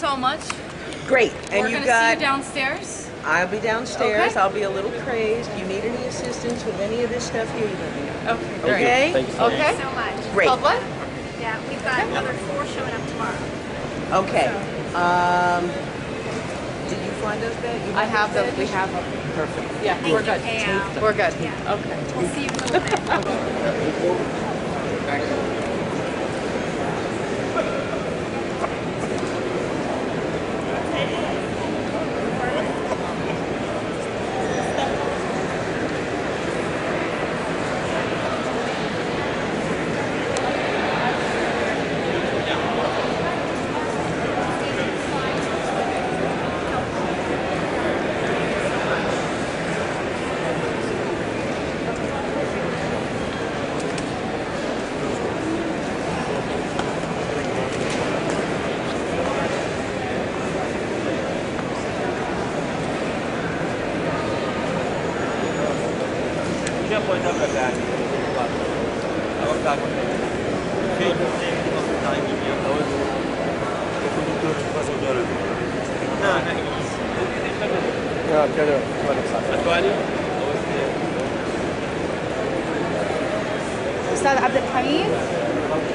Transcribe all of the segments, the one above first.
so much. Great. And We're you gonna got. see you downstairs. I'll be downstairs. Okay. I'll be a little crazed. If you need any assistance with any of this stuff here, you let me know. Okay. Great. Okay? Thank you so much. Okay. So much. Great. Public? Yeah, we've got another 4 showing up tomorrow. Okay. Did you find those beds? You I have them. beds? We have them. Perfect. Yeah, we're good. Yeah. We're good. Yeah. Okay. We'll see you in a little bit. أستاذ عبد الحميد.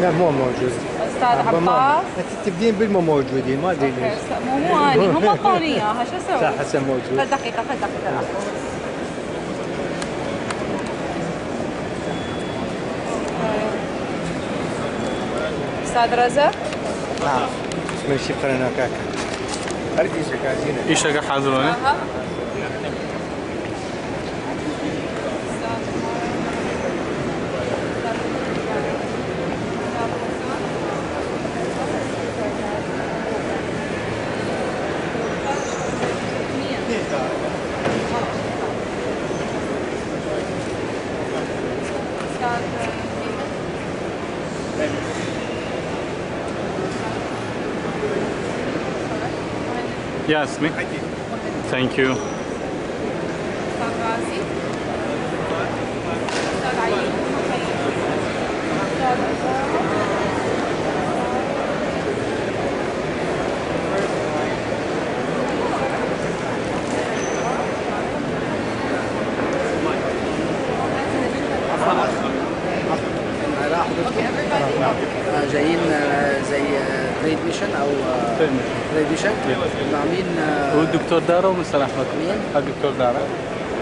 لا مو موجود. أستاذ عباس. تبدين بالمو موجودين ما ادري ليش. مو اني هم اعطوني اياها شو اسوي؟ صح حسن موجود. خذ دقيقة خذ دقيقة. أستاذ رزق. نعم. اسمه شفرنا كاكا. أردي شكازينه. إيش هيك حاضروني؟ أها. Yes, me. Thank you. جايين زي تريد ميشن او تريد ميشن مع مين؟ هو الدكتور دارا ومستر احمد. مين؟ الدكتور دارا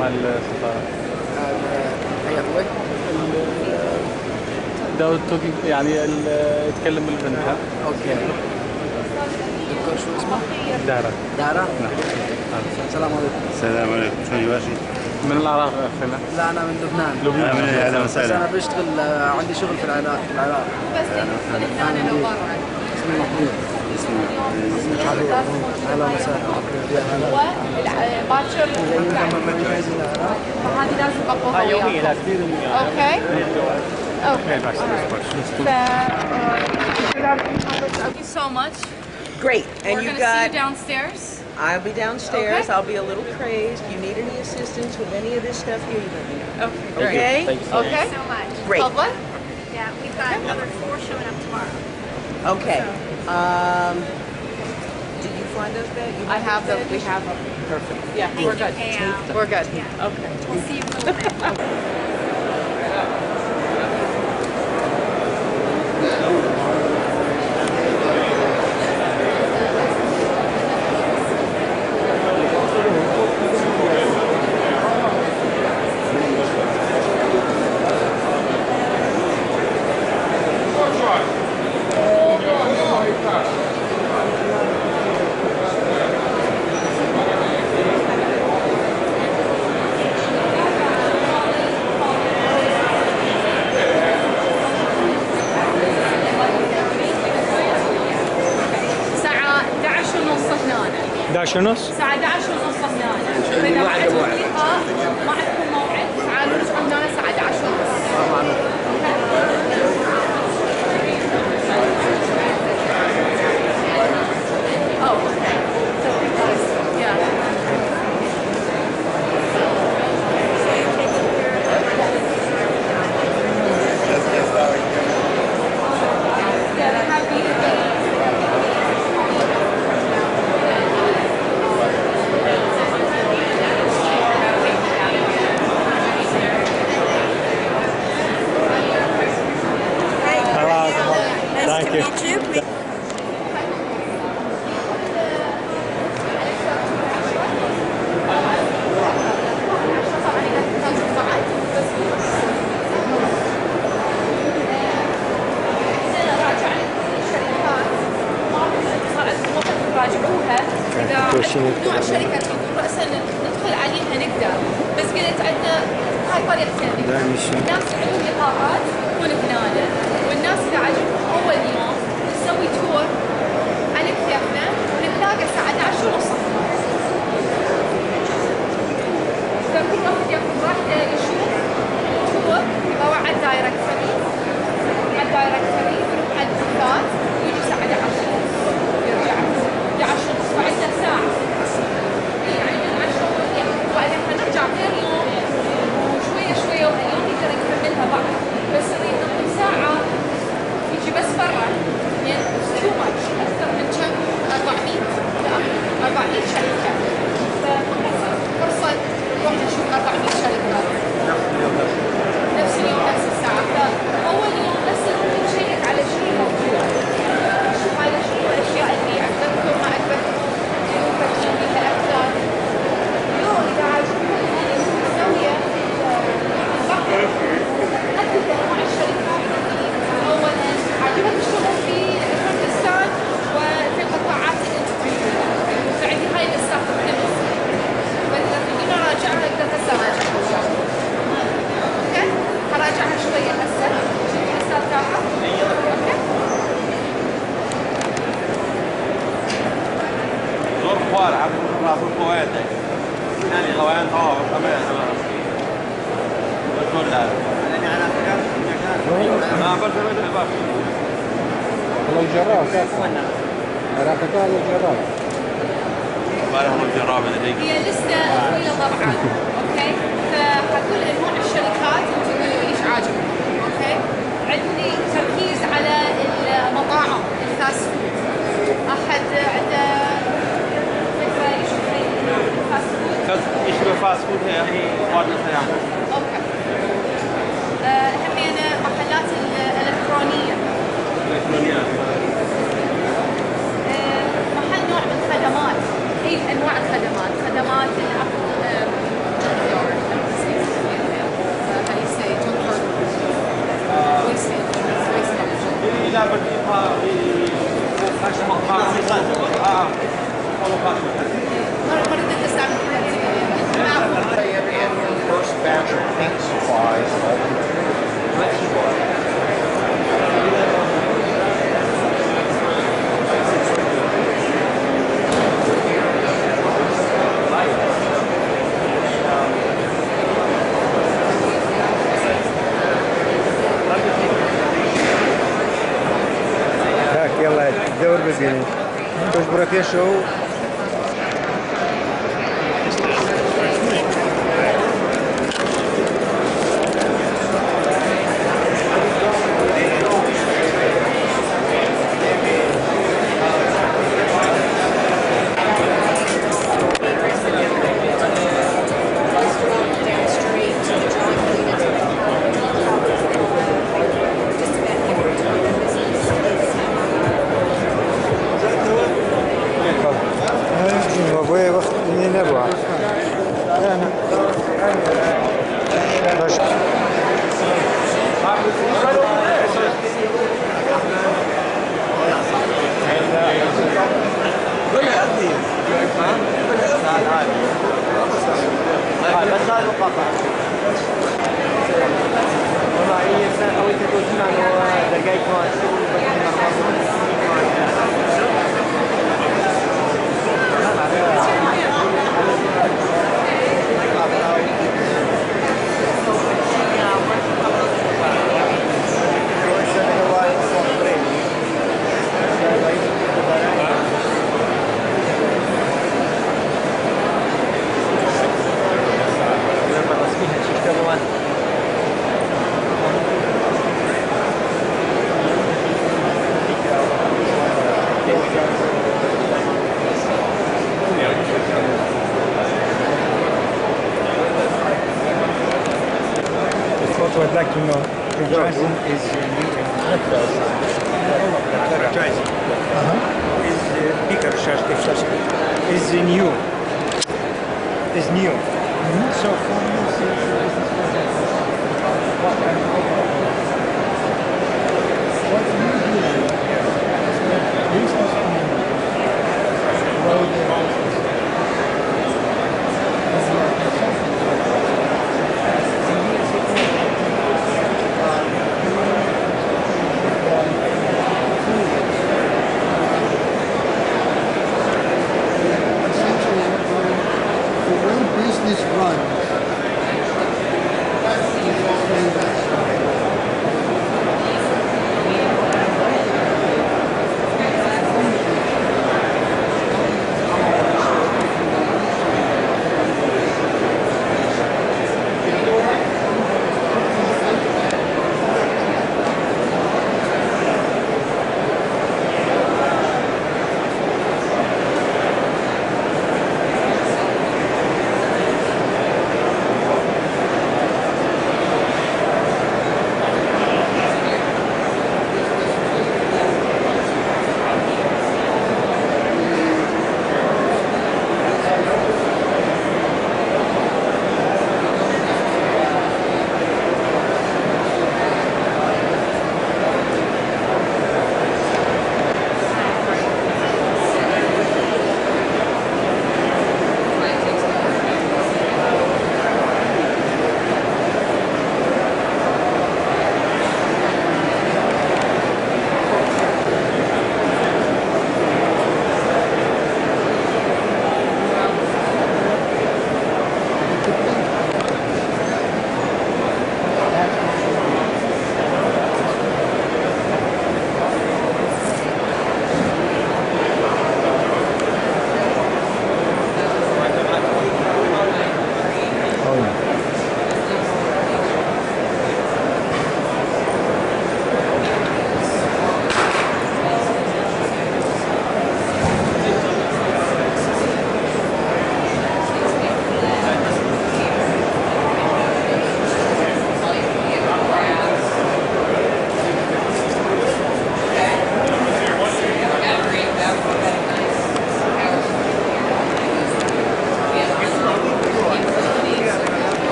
مع السفاره. هي هو داود توكي يعني يتكلم البنت. اوكي. دكتور شو اسمه؟ دارا. دارا؟ نعم. السلام عليكم. السلام عليكم، شو ماشي؟ من العراق اخينا. لا انا من لبنان. لبنان. اهلا بس وسهلا. انا بشتغل عندي شغل في العراق بس هنا لو برا. اسمي محمود. اسمي اهلا وسهلا. هو باكر فهذه لازم اقوها وياها. اوكي. Okay. Thank you so much. Great. And We're you gonna see got. you downstairs. I'll be downstairs. Okay. I'll be a little crazed. If you need any assistance with any of this stuff here, you let me know. Okay. Great. Okay? Thank you so much. Okay. So much. Great. Public? Yeah, we've got another 4 showing up tomorrow. Okay. Did you find those beds? You I have them. beds? We have them. Perfect. Yeah, we're good. Yeah. We're good. Yeah. Okay. We'll see you in a little bit. الساعة 11:30 هنا. 11:30. الساعة 11:30 هنا. إذا ما عندكم لقاء ما عندكم موعد تعالوا نسمع هنا الساعة 11:30. Oh, okay. Yeah. Yeah, they have راجعوها اذا توشين نوع الشركه تريدون راسا ندخل عليها نقدر، بس قلت عندنا هاي طريقتين، الناس يعملون لقاءات تكون هنا، والناس اذا عجبهم اول يوم نسوي تور على كيفنا ونتلاقى الساعه 11:30. فكل واحد ياخذ راحته يشوف تور يبقى على الدايركتوري، على الدايركتوري يروح على البوثات ويجي الساعه 11 يرجع 11:30 وعنده ساعه يعني من 10 وبعدين حنرجع غير يوم وشويه شويه واليوم نقدر نكملها بعد، بس نريد نقضي ساعه يجي بس برا يعني تو ماتش اكثر من كم 400 لا 400 شركه، فرصه نروح نشوف 400 شركه نفس اليوم نفس الساعه. فاول يوم بس نروح نشيك على شيء موجود، نشوف على شنو الاشياء اللي عجبتكم ما عجبتكم تفكرون بها اكثر. اليوم اذا عجبكم مسويه نحدد انواع الشركات اللي اولا عجبك الشغل في كردستان وفي القطاعات اللي انتم تريدونها، فعندي هاي الاستاف كلهم، فاذا تريدون اراجعها اقدر هسه اراجعها. اوكي؟ هراجعها شويه هسه الاستاذ تابعه. اوكي؟ زور خوار عبد راس الكويت يعني لوين طاوع كمان بقول لا ما بس بس والله الجراب راح قال الجراب ما لهم الجراب اللي هي لسته طويله طبعا. اوكي؟ فحقول انواع الشركات انتم تقولوا ايش عاجبكم. اوكي؟ عندي تركيز على المطاعم الفاست فود. احد عنده فكره ايش الفاست فود؟ يشبه فاست فود يعني واحد يعني اوكي. همينه محلات الالكترونيه. محل نوع من خدمات، اي انواع الخدمات، خدمات لا بتجيبها First batch of paint supplies. هاك يلا دور ببيني تصبر فيها شو ابوي وقت اني نبغى انا باش بس هذا القطع والله هي سنة أو أنت تقول سنة دقايق ما Also, I'd like to know advertising is advertising is bigger is new is new. So for you, what do you do?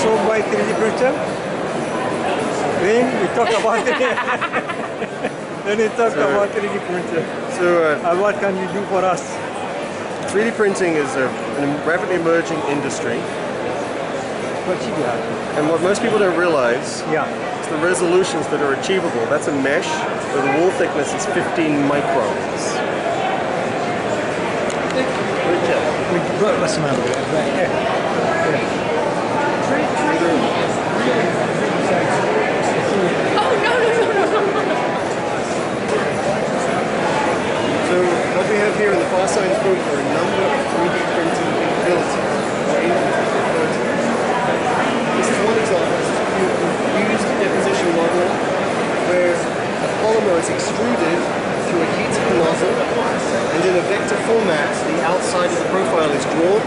sewn by 3D printer? Then we talk about it. Then we talk about 3D printer. So And what can you do for us? 3D printing is a rapidly emerging industry. What you got? And what most people don't realize Yeah. is the resolutions that are achievable. That's a mesh where the wall thickness is 15 microns. بس ما Oh, no, no, no, no, no. So what we have here in the far science booth are a number of 3D printing capabilities. This is one example. This is a used deposition model where a polymer is extruded through a heated nozzle, and in a vector format, the outside of the profile is drawn,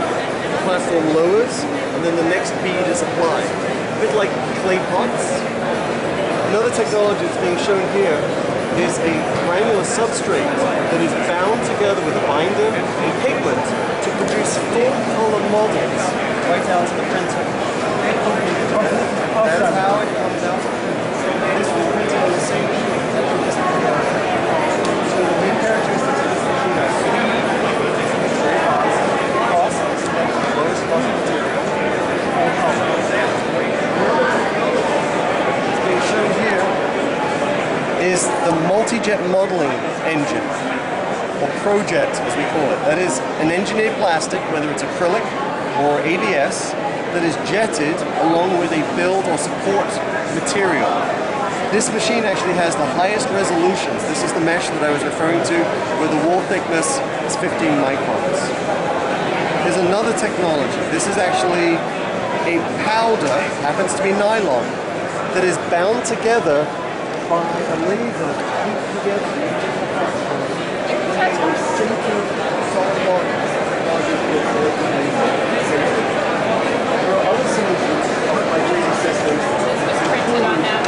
the platform lowers, and then the next bead is applied. A bit like clay pots. Another technology that's being shown here is a granular substrate that is bound together with a binder and pigment to produce full color models right out of the printer. That's how it comes out. This was printed on the same sheet. So the main characteristics of this machine are speed, very fast, cost, lowest cost material, and color. What's being shown here is the multi-jet modeling engine, or ProJet as we call it. That is an engineered plastic, whether it's acrylic or ABS, that is jetted along with a build or support material. This machine actually has the highest resolutions. This is the mesh that I was referring to, where the wall thickness is 15 microns. There's another technology. This is actually a powder, happens to be nylon, that is bound together by a laser heat together. There are other solutions offered by 3D systems. Printed on that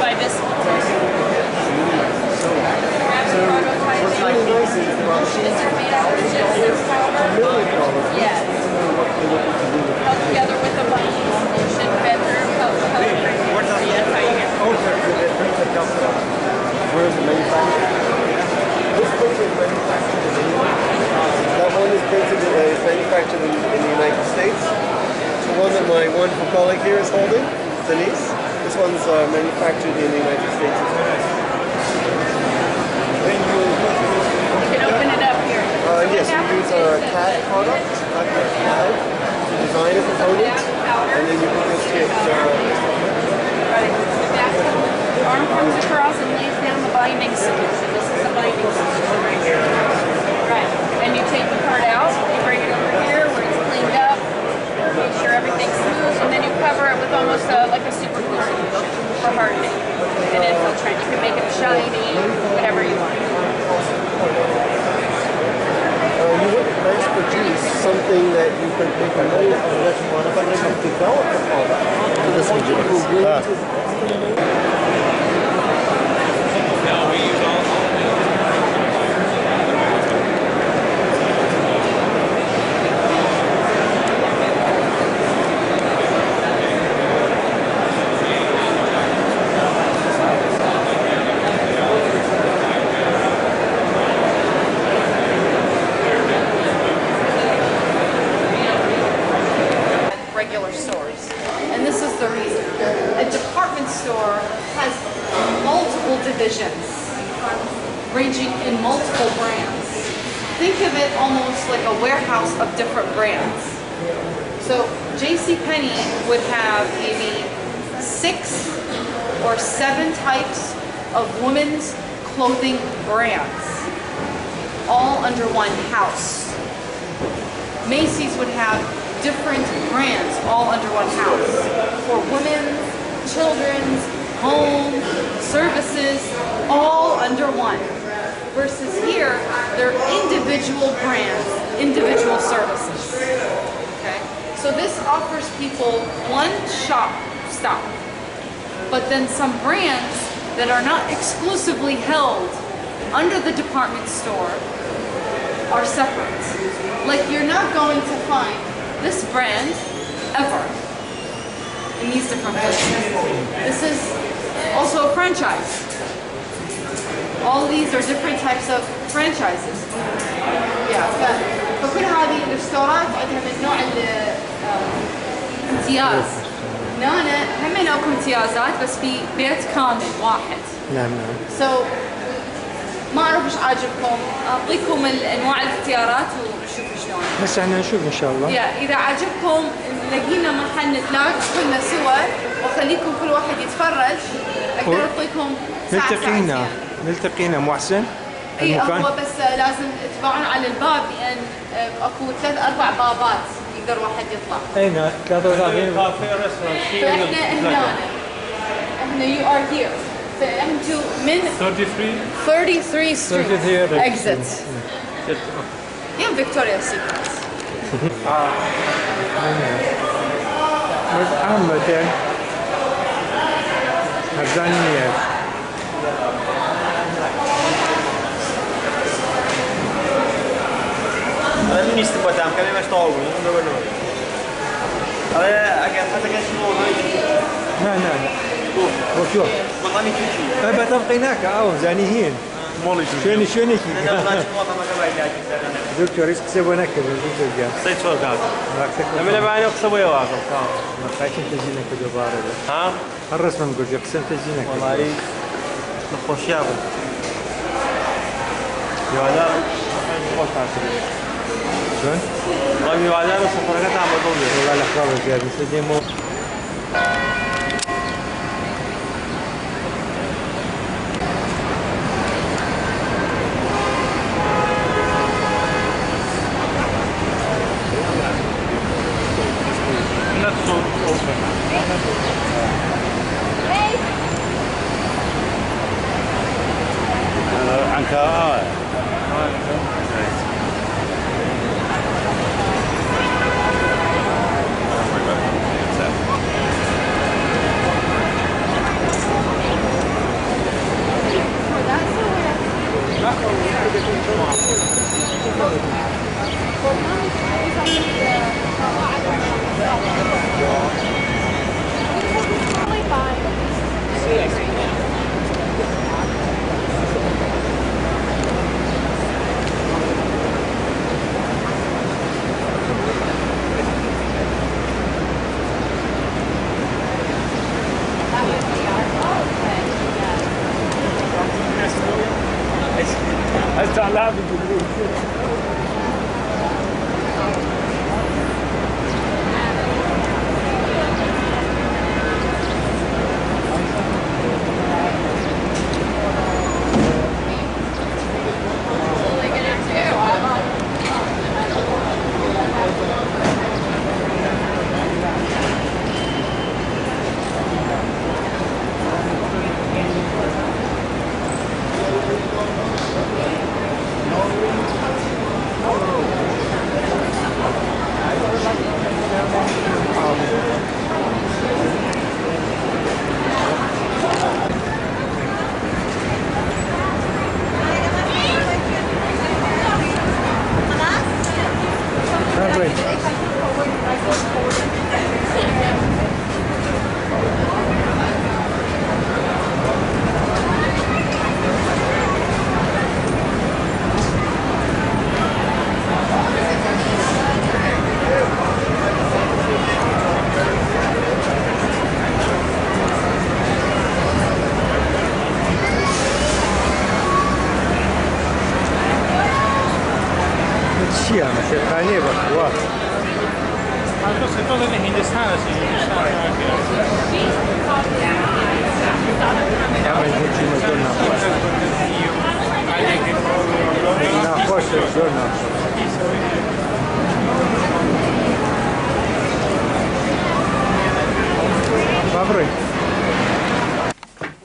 by this. So what's really nice is there are machines for thousands of dollars, $1 million. Yes. What they're looking to do with Held together with a binding solution, better color. Yes, how you get where is it manufactured? This printer is manufactured in England. That one is manufactured in the United States. The one that my wonderful colleague here is holding, Denise, this one's manufactured in the United States as well. You can open it up here. Yes, we use our CAD product, CAD, to design a component, and then you can just hit Right. The arm comes across and lays down the binding solution. This is the binding solution right here. Right. And you take the part out, you bring it over here where it's cleaned up, make sure everything's smooth, and then you cover it with almost like a super glue solution for hardening. And infiltrate. You can make it shiny, whatever you want. You wouldn't mass produce something that you can make a mold of, but you develop the product. This one regular stores. And this is the reason. A department store has multiple divisions ranging in multiple brands. Think of it almost like a warehouse of different brands. So JCPenney would have maybe 6 or 7 types of women's clothing brands, all under one house. Macy's would have different brands all under one house for women's, children's, home, services, all under one. Versus here, they're individual brands, individual services. Okay? So this offers people one stop. But then some brands that are not exclusively held under the department store are separate. Like you're not going to find this brand ever in these different places. This is also a franchise. All of these are different types of franchises. فكل هذه الستورات عندها من نوع الامتياز. هنا هم اكو امتيازات بس في بيت كامل واحد. نعم. So ما اعرف ايش عاجبكم، اعطيكم انواع الاختيارات ونشوف شلون. هسه احنا نشوف ان شاء الله. اذا عجبكم لقينا محل نتلاقى كلنا سوا واخليكم كل واحد يتفرج، اقدر اعطيكم ساعة نلتقينا مو احسن؟ اي هو بس لازم تبعون على الباب لان اكو 3-4 بابات يقدر واحد يطلع. اي نعم 33. فاحنا هنا you are here. فانتوا من 33 Street exit. Yeah, Victoria's Secret. عامة هالزانيات هذا من يستبقى دام كان يمشي طاول هذا أكيد حتى كان شنو لا وشوف والله كذي أبى تبقي هناك زانيين شوني دكتور يسكسبوا نكد دكتور جاب صيد شو قال لما بعد يقصبوا يواقف ما خايفين تجينا كذا بارد ها الرسم نقول يقسم تجينا كذا والله نخش يابا يوالا خوش عاشرين شلون؟ والله يوالا وسفرك تعمل ضوء والله الأخبار زيادة سيديمو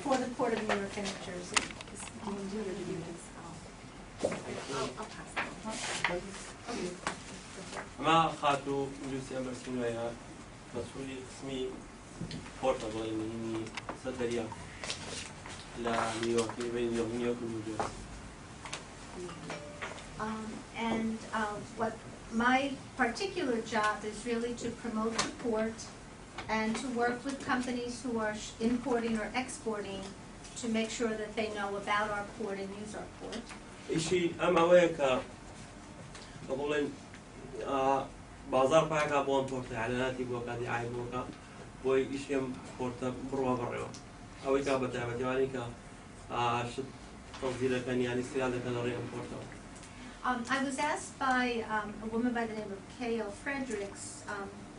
For the Port of New York and New Jersey, is being due to do this. I'll pass that. ما خاطو جوسي أمرسين ويا مسؤولي قسمي بورتابل إني صدريا لا نيويورك بين نيويورك ونيوجيرسي. And what my particular job is really to promote the port and to work with companies who are importing or exporting to make sure that they know about our port and use our port. إشي أما وياك أقول بازار فاك أبغى بورت إعلاناتي بوكا دعاية بوكا بوي إشي بورت بروا بروا أو إكابة تعبت يعني كا شد تصدير كان يعني استيراد كان رأي بورتا. I was asked by a woman by the name of K.L. Fredericks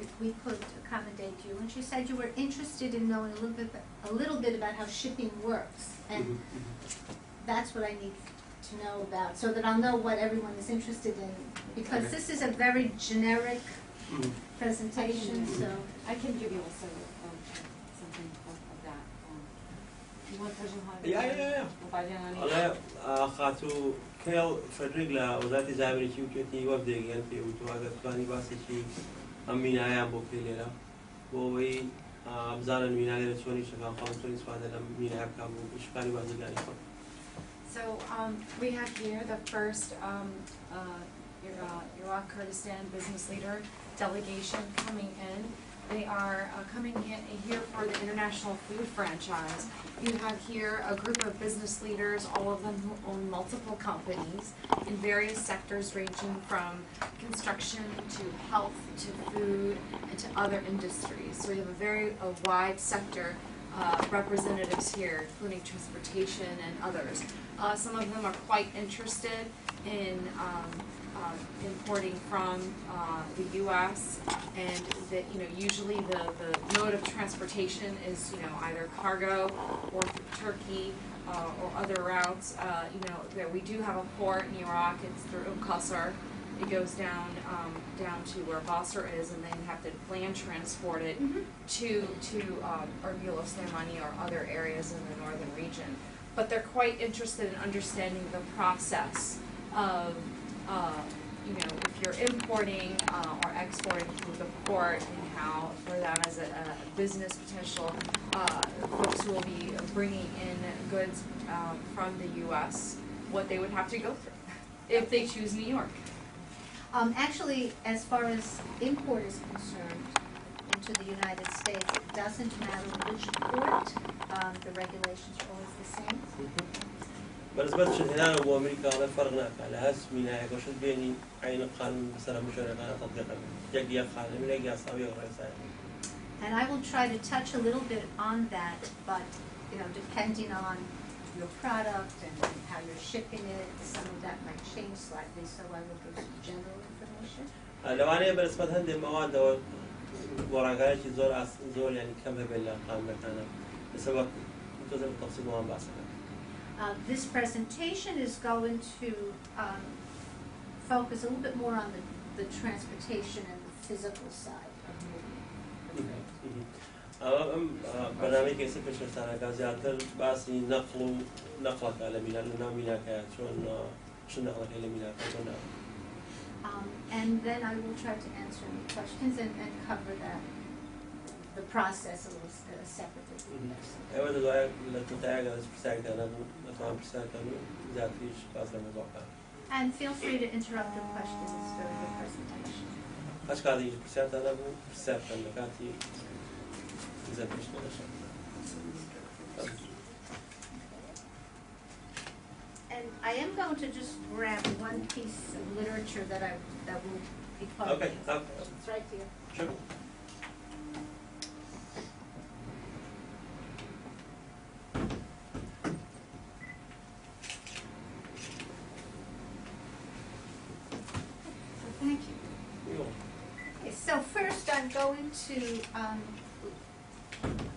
if we could accommodate you, and she said you were interested in knowing a little bit about how shipping works, and that's what I need to know about, so that I'll know what everyone is interested in, because this is a very generic presentation. So I can give you also something of that. You want to Yeah. الله خاتو كيل فريق لا وزارة الزراعة شيء وكتي وفد يعني في وتوازن كاني بس شيء أمين أيام بوكيلة بوي أبزار المينا اللي تسوي شغال خالص تسوي سواد المينا يبكى وش كاني بس يعني. So we have here the first Iraq Kurdistan business leader delegation coming in. They are coming in here for the International Food Franchise. You have here a group of business leaders, all of them who own multiple companies in various sectors ranging from construction to health to food and to other industries. So we have a wide sector representatives here, including transportation and others. Some of them are quite interested in importing from the U.S. and that usually the mode of transportation is either cargo or through Turkey or other routes. That we do have a port in Iraq. It's through Qasr. It goes down to where Basra is, and then you have to land transport it to Erbil, Slemani, or other areas in the northern region. But they're quite interested in understanding the process of if you're importing or exporting through the port, and how for them as a business potential, folks who will be bringing in goods from the U.S., what they would have to go through if they choose New York. Actually, as far as import is concerned into the United States, it doesn't matter which port, the regulations are always the same. بس هنا وأمريكا على فرقنا على هالسمينا يقصد بيني عين القانون بسنا مشاركة على تطبيقه يجي قانون من يجي أصابي ورئيسه. And I will try to touch a little bit on that, but depending on your product and how you're shipping it, some of that might change slightly. So I will give some general information. لو أنا بالنسبة هندي مواد وراجعش زور يعني كم هبلا قانون كنا بسبب تزر التفصيل ما باسه. This presentation is going to focus a little bit more on the transportation and the physical side of movement. برنامج كيسي في شرطنا كازياتر بس نقلة على مينا مينا شو نقلة على مينا كنا. And then I will try to answer any questions and cover the process a little separately. أيوة دلوقتي لتتعاقد بساعتنا نفهم بساعتنا زاد فيش قصر مزوقة. And feel free to interrupt your questions during the presentation. أشكال يجي بساعتنا بساعتنا كاتي زاد فيش نشان. And I am going to just grab one piece of literature that will be part of it. It's right here. Sure. Thank you. Okay, so first I'm going to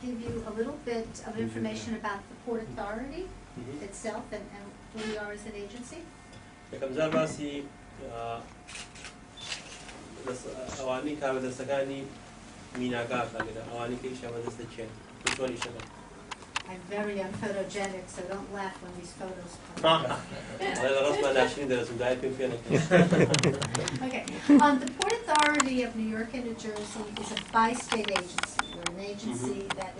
give you a little bit of information about the Port Authority itself and who we are as an agency. أواني كابد السكاني مينا كافة كده أواني كي شباب دستشين كل شباب. I'm very unphotogenic, so don't laugh when these photos come. هذا رسمة ناشين درس مداية فينا. Okay, the Port Authority of New York and New Jersey is a bi-state agency. We're an agency that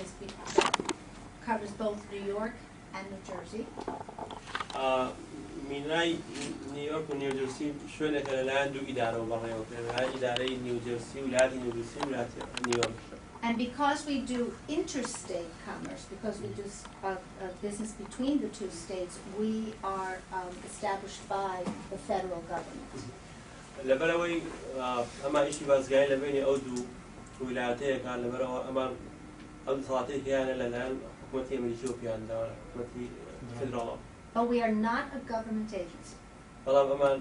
covers both New York and New Jersey. مینای نیویورک و نیوجرسی شوێنێکە لەلایەن دوو ئیدارەوە بەڕێوە لەلایەن ئیدارەی نیوجرسی ولاتی نیوجرسی ولاتی نیویۆرک. And because we do interstate commerce, because we do business between the two states, we are established by the federal government. لەبەرەوەی ئەمە ئیشی بازرگانی لە بینی ئەو دوو ویلایەتەیەکە لەبەرەوە ئەمان ئەو دەسەڵاتەی هیانە لەلایەن حکوومەتی ئەمریکی و پیانداوە حکوومەتی فدراڵەوە. But we are not a government agency. بەڵام ئەمان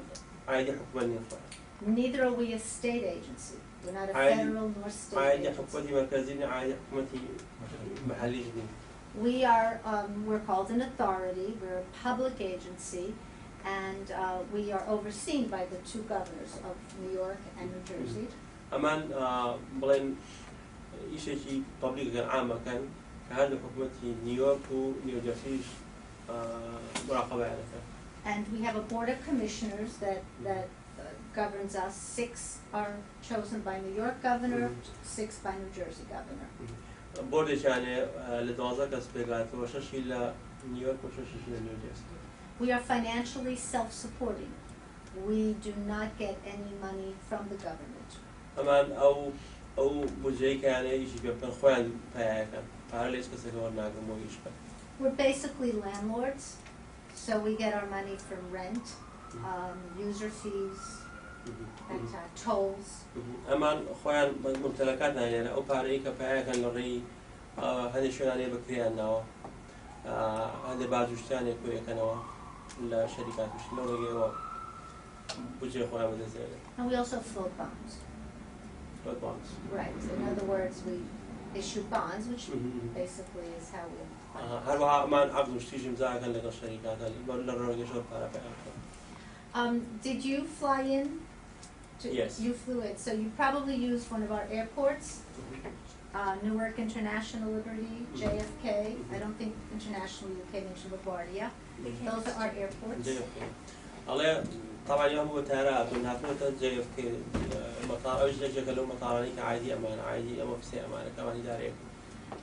ئایدی حکوومەت نیە. Neither are we a state agency. We're not a federal nor state ئایدی agency. حکوومەتی مەرکەزی نیە، ئایدی حکوومەتی محەلیش نیە. We are, we're called an authority, we're a public agency, and we are overseen by the two governors of New York and New Jersey. ئەمان بڵێن ئیشێکی پەبلیکەکەن عامەکەن کە هەردوو حکوومەتی نیویۆرک و نیوجەرسیش مراقەبەیانەکەن. And we have a board of commissioners that governs us. 6 are chosen by New York governor, 6 by New Jersey governor. بۆردێکیانێ لە 12 کەس پێگاتەوە 6 لە نیویۆرک و 6 لە نیوجەرسی. We are financially self-supporting. We do not get any money from the government. ئەمان ئەو بودجەی کە یانەیە ئیشی پێ بکەن خۆیان پایەکەن پارە لە هیچ کەسێکە وەرناگرن بۆ ئیش بکەن. We're basically landlords, so we get our money from rent, user fees, and tolls. ئەمان خۆیان ممتلەکاتیان لێنە ئەو پارەی کە پایەکەن لە ڕێی هەندێک شوێنانەیە بەکریانناوە هەندێک باجوشتیانێک کۆیەکەنەوە لە شەریکاتیش لەو ڕێگەیەوە بودجەی خۆیان بەدەستێنن. And we also float bonds. Float bonds. Right. In other words, we issue bonds, which basically is how we. هەروەها ئەمان عەقدوشتیش ئیمزاکەن لەگەڵ شەریکاتان لە ڕێگەیەشەوە پارە پایەکەن. Did you fly in? Yes. You flew in, so you probably used one of our airports, Newark International, Liberty, JFK. I don't think internationally you came into LaGuardia. Those are our airports. الله طبعا يوم هو تهرات ونهاتنا JFK مطار أو جزء كلهم مطارني كعادي أمان عادي أما في سي أمان كمان يداري.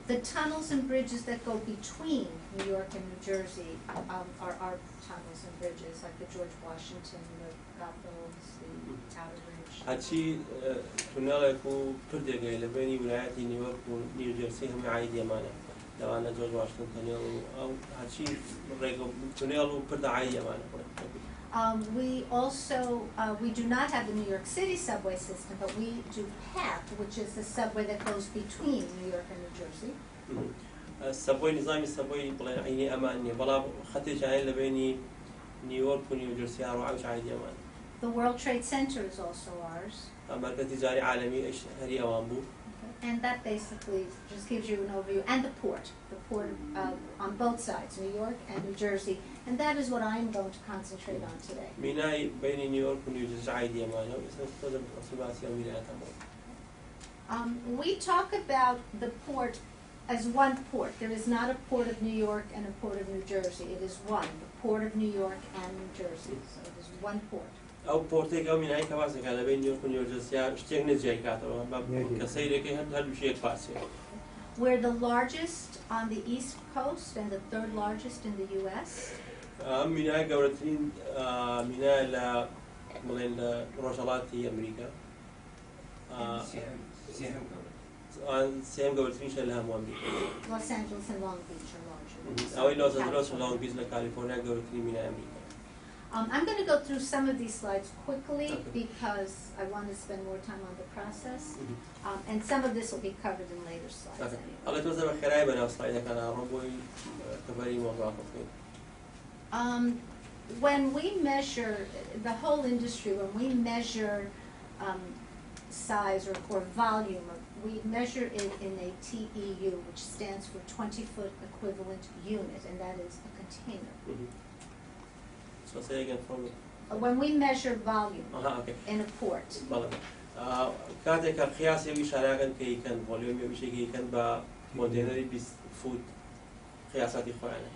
The tunnels and bridges that go between New York and New Jersey are our tunnels and bridges, like the George Washington, the Goethals, the Outer Bridge. هادشي تونيل يكون بردة جاي بين ولايات نيويورك ونيوجيرسي هم عادي أمانة. لو أنا جورج واشنطن تونيل أو هادشي ريكو تونيل وبردة عادي أمانة. We also, we do not have the New York City subway system, but we do PATH, which is the subway that goes between New York and New Jersey. السبوي نظام السبوي بلا عيني أمانية بلا خطي جاهل لبيني نيويورك ونيوجيرسي عروش عادي أمان. The World Trade Center is also ours. مركز تجاري عالمي إيش هري أوامبو. And that basically just gives you an overview, and the port on both sides, New York and New Jersey, and that is what I'm going to concentrate on today. ميناي بين نيويورك ونيوجيرسي عادي أمانة. We talk about the port as one port. There is not a port of New York and a port of New Jersey. It is one, the port of New York and New Jersey. So it is one port. أو بورتيك أو ميناي كباسة كلا بين نيويورك ونيوجيرسي اشتيك نزجاي كاتو كسيرة كه هل بشيء كباسة. We're the largest on the East Coast and the third largest in the U.S. ميناي جورتين ميناي لا ملين روشالات في أمريكا. سيم جورتين شلها مو أمريكا. Los Angeles and Long Beach are larger. أو لوس أنجلوس ولونج بيز لكاليفورنيا جورتين ميناي أمريكا. I'm going to go through some of these slides quickly because I want to spend more time on the process, and some of this will be covered in later slides. When we measure the whole industry, when we measure size or volume, we measure it in a TEU, which stands for 20-foot equivalent unit, and that is a container. So say again for me. When we measure volume in a port. كاتك القياس يبي شراكن كي كان فوليوم يبي شيء كي كان بكونتينر بس فود قياسات إخوانه.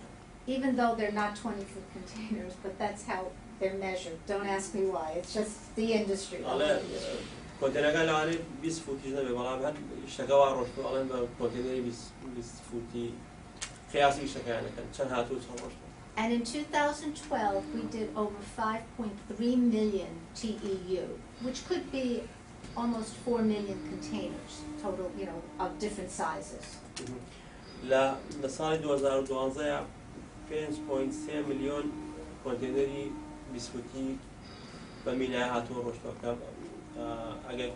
Even though they're not 20-foot containers, but that's how they're measured. Don't ask me why. It's just the industry. على كونتينر قال عليه بس فود كذا ببلام هاد اشتغل عروش على كونتينر بس فودي قياسي اشتغل يعني كان شن هاتو تصورش. And in 2012, we did over 5.3 million TEU, which could be almost 4 million containers total, of different sizes. لسال 2012 5.3 مليون كونتينري بسكوتي بميناء هاتو روشتوكا اگر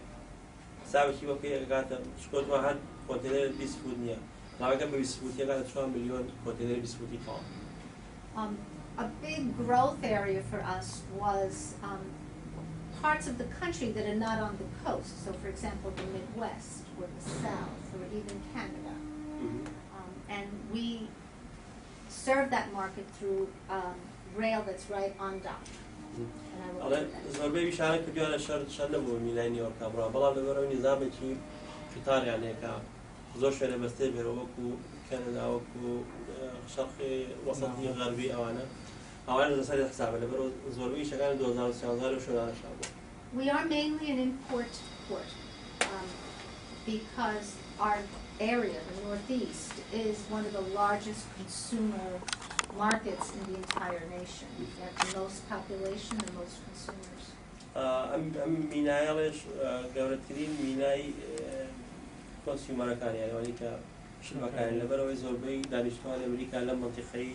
حسابي بقي قاعد سكوت واحد كونتينر بسكوتنيا لا كان بسكوتي قاعد 2 مليون كونتينر بسكوتي طعام. A big growth area for us was parts of the country that are not on the coast. So, for example, the Midwest or the South or even Canada. And we serve that market through rail that's right on dock. أنا زوربي بيشارك في جوانا شرنا بميناء نيويورك أبرا بلا بقولوا نظام شيء قطار يعني كا زور شوية بستيبر وكو كندا وكو شرقي وسطي غربي أو أنا زسالي حسابه لبرو زوربي شغال 2016 وشو أنا شابه. We are mainly an import port because our area, the Northeast, is one of the largest consumer markets in the entire nation. We have the most population and most consumers. ميناء ليش جورتين ميناء consumer كان يعني وليك شو مكان لبرو زوربي دانشتوان أمريكا لما منطقي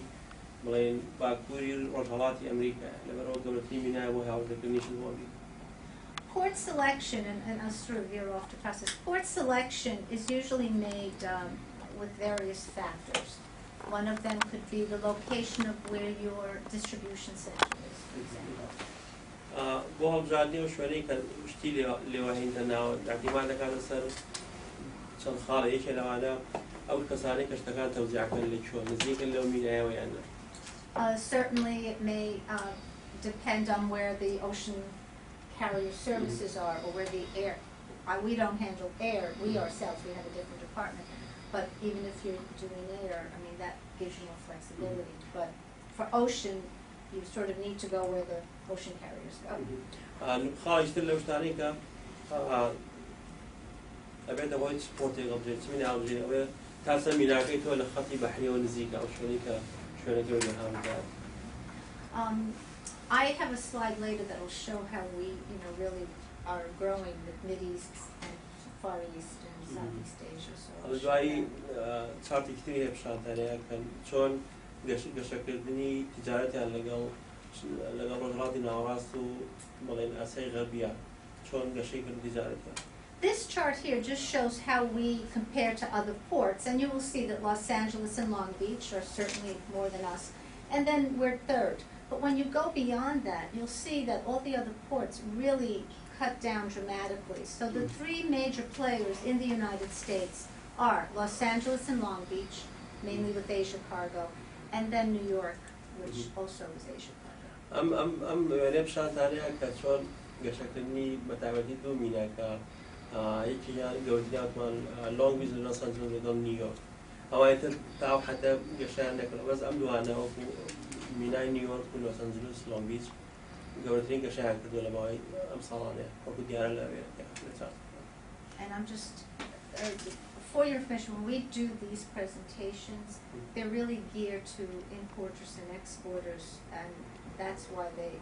ملاين باكوري رجالاتي أمريكا لبرو جورتين ميناء وهاو الدكتوريشن وامريكا. Port selection, and I'll sort of veer off the process, port selection is usually made with various factors. One of them could be the location of where your distribution center is, for example. بوهم جادي وشوالي كان مشتي لواهين تناو اعتمادك على سر شن خالي إيش لوانا أو كساني كشتكان توزيع كل اللي شو نزيك اللي ومين أيوة يعني. Certainly it may depend on where the ocean carrier services are or where the air. We don't handle air. We ourselves, we have a different department. But even if you're doing air, I mean, that gives you more flexibility. But for ocean, you sort of need to go where the ocean carriers go. خارج تلو شتانيكا أبيت أبغى سبورتي قبل تسمين عاوزين أبغى تاسع ميناكي تو لخطي بحري ونزيكا أو شونيكا وجهام كان. I have a slide later that will show how we, really are growing with Mideast and Far East and Southeast Asia. So الجاي صارت كثير بشان ثانية كان شون قشكلني تجارتي على لقال رجلاتي ناوراسو مالين آسيا غربية شون قشكل تجارتي. This chart here just shows how we compare to other ports, and you will see that Los Angeles and Long Beach are certainly more than us, and then we're third. But when you go beyond that, you'll see that all the other ports really cut down dramatically. So the three major players in the United States are Los Angeles and Long Beach, mainly with Asia cargo, and then New York, which also is Asia cargo. يعني بشان ثانية كشون قشكلني متعودين دو ميناكا يجي جوديات مال لونج بيز لوس أنجلوس لدول نيويورك. أو أنت تعرف حتى قشان بس أمدوانا ميناء نيويورك ولوس أنجلوس لونج بيتش جورتين كشان كدول باي أمصارانة وكل ديار الأمريكا. And I'm just for your information, when we do these presentations, they're really geared to importers and exporters, and that's why they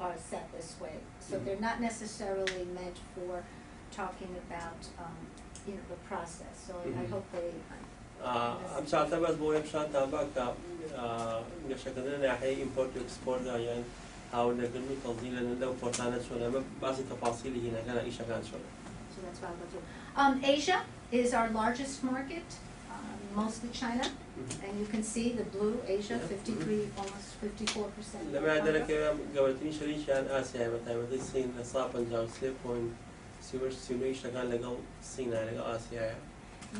are set this way. So they're not necessarily meant for talking about the process. So I hope they. I'm sorry, بس بقول بشان تابعك قشكلنا ناحية import export يعني هاو نقدر توصيل لنا لو فرطانة شو لما بس التفاصيل هنا كان إيش كان شو. So that's why I'll go through. Asia is our largest market, mostly China, and you can see the blue Asia, 53, almost 54%. لما عندنا كمان قبلتني شريك عن آسيا مثلا الصين صابن جاو سليبون سيور يشتغل لقال الصين لقال آسيا.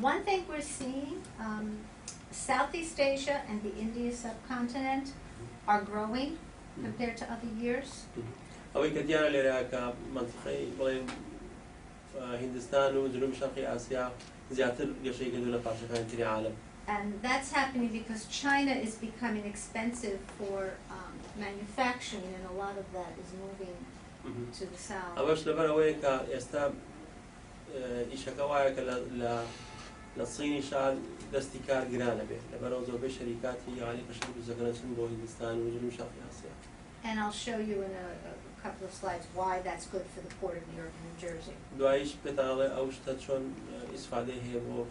One thing we're seeing, Southeast Asia and the India subcontinent are growing compared to other years. أو كديار العراق منطقة بلين هندستان وجنوب شرقي آسيا زيادة قشي كدولة فاشخان تري عالم. And that's happening because China is becoming expensive for manufacturing, and a lot of that is moving to the south. أبغى لبنا وين كا يستام إيش كوايا كلا للصيني شان دستي كار جرانا به لبرو زوج شركاتي يعني قشر بزكنا سنبو هندستان وجنوب شرق آسيا. And I'll show you in a couple of slides why that's good for the Port of New York and New Jersey. دعايش بتاعه أو شتشون إسفاده هي بو